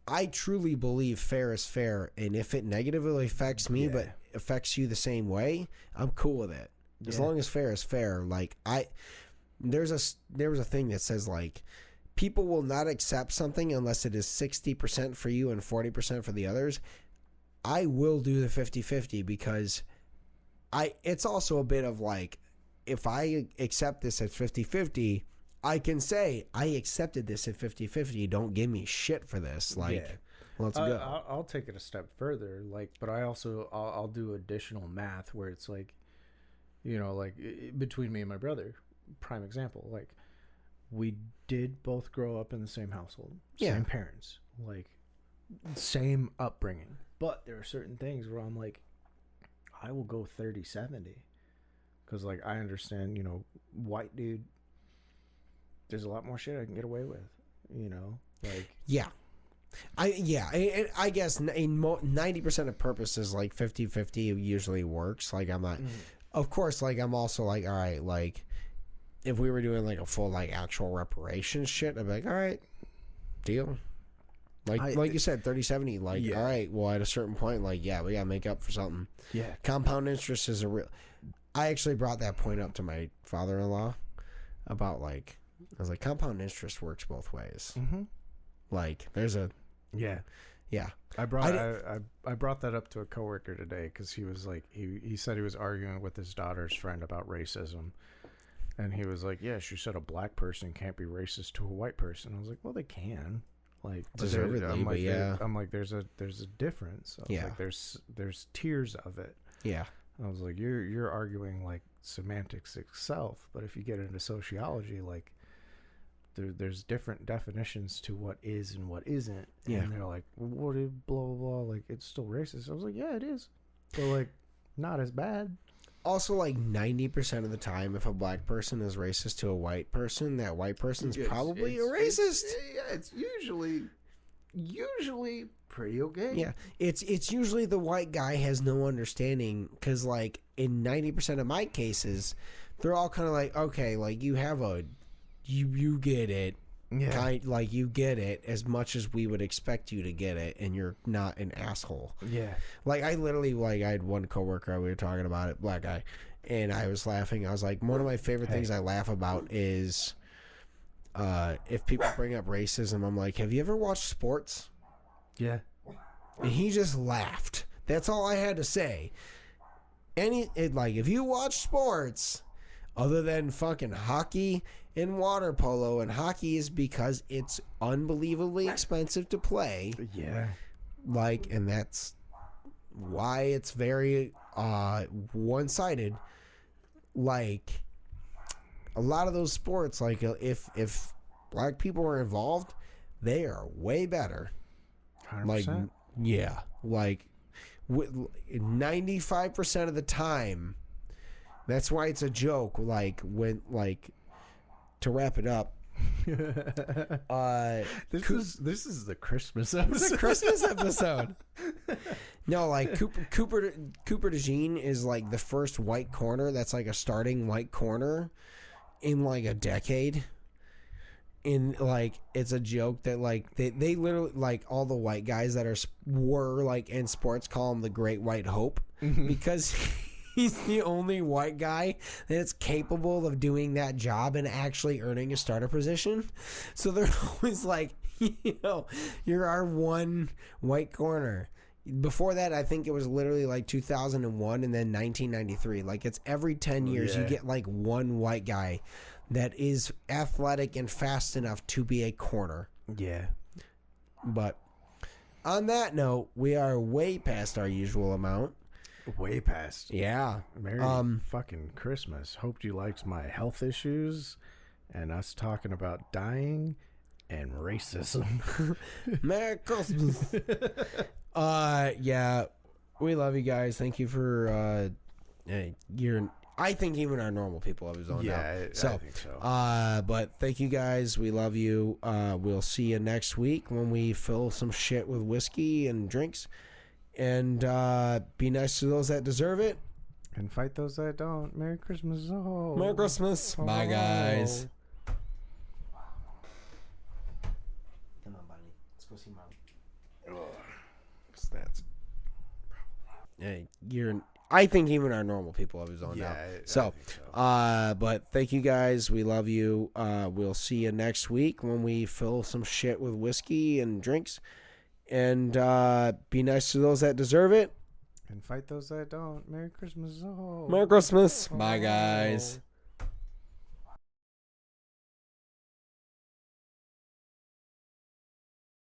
I truly believe fair is fair, and if it negatively affects me but affects you the same way, I'm cool with it. As long as fair is fair. Like, there was a thing that says, like, people will not accept something unless it is 60% for you and 40% for the others. I will do the 50-50 because it's also a bit of like, if I accept this at 50-50, I can say, I accepted this at 50-50. Don't give me shit for this. Like, let's go. I'll take it a step further. Like, but I'll do additional math where it's like, like between me and my brother, prime example, like, we did both grow up in the same household, same parents, like, same upbringing. But there are certain things where I'm like, I will go 30-70. Because, like, I understand, white dude, there's a lot more shit I can get away with, like. Yeah. I guess 90% of purposes, like 50-50 usually works. Like, I'm not, of course, like, I'm also like, all right, like, if we were doing like a full, like, actual reparations shit, I'd be like, all right, deal. Like you said, 30-70, like, all right, well, at a certain point, like, we gotta make up for something. Yeah. Compound interest is a real, I actually brought that point up to my father-in-law about, like, I was like, compound interest works both ways. Mm-hmm. Like, there's a... Yeah. Yeah. I brought that up to a coworker today because he was like, he said he was arguing with his daughter's friend about racism. And he was like, yeah, she said a black person can't be racist to a white person. I was like, well, they can. Like, deservedly, I'm like, but I'm like, there's a difference. I was like, there's tiers of it. Yeah. I was like, you're arguing like semantics itself, but if you get into sociology, like, there's different definitions to what is and what isn't. Yeah. And they're like, what is blah blah blah? Like, it's still racist. I was like, yeah, it is, but like, not as bad. Also, like, 90% of the time, if a black person is racist to a white person, that white person's probably a racist. It's usually pretty okay. Yeah, it's usually the white guy has no understanding because, like, in 90% of my cases, they're all kind of like, okay, like, you have you get it. Yeah. Like, you get it as much as we would expect you to get it, and you're not an asshole. Yeah. Like, I literally, like, I had one coworker, we were talking about it, black guy, and I was laughing. I was like, one of my favorite things I laugh about is if people bring up racism, I'm like, have you ever watched sports? Yeah. And he just laughed. That's all I had to say. Like, if you watch sports, other than fucking hockey and water polo. And hockey is because it's unbelievably expensive to play. Yeah. Like, and that's why it's very one-sided. Like, a lot of those sports, like, if black people are involved, they are way better. 100%. Like, yeah, like 95% of the time. That's why it's a joke. Like, when, like, to wrap it up, this is the Christmas episode. It's a Christmas episode. No, like Cooper DeJean is like the first white corner that's like a starting white corner in like a decade. In like, it's a joke that like they literally, like, all the white guys that were like in sports call him the Great White Hope because he's the only white guy that's capable of doing that job and actually earning a starter position. So they're always like, you're our one white corner. Before that, I think it was literally like 2001 and then 1993. Like, it's every 10 years you get like one white guy that is athletic and fast enough to be a corner. Yeah. But on that note, we are way past our usual amount. Way past. Yeah. Merry fucking Christmas. Hoped you liked my health issues and us talking about dying and racism. Merry Christmas. Yeah. We love you guys. Thank you for I think even our normal people have his own now. I think so. But thank you guys. We love you. We'll see you next week when we fill some shit with whiskey and drinks. And be nice to those that deserve it. And fight those that don't. Merry Christmas. Oh. Merry Christmas. Oh. Bye, guys. Come on, buddy. Let's go see Mom. That's Hey, I think even our normal people have his own now. So, but thank you guys. We love you. We'll see you next week when we fill some shit with whiskey and drinks. And be nice to those that deserve it. And fight those that don't. Merry Christmas. Oh. Merry Christmas. Bye, guys.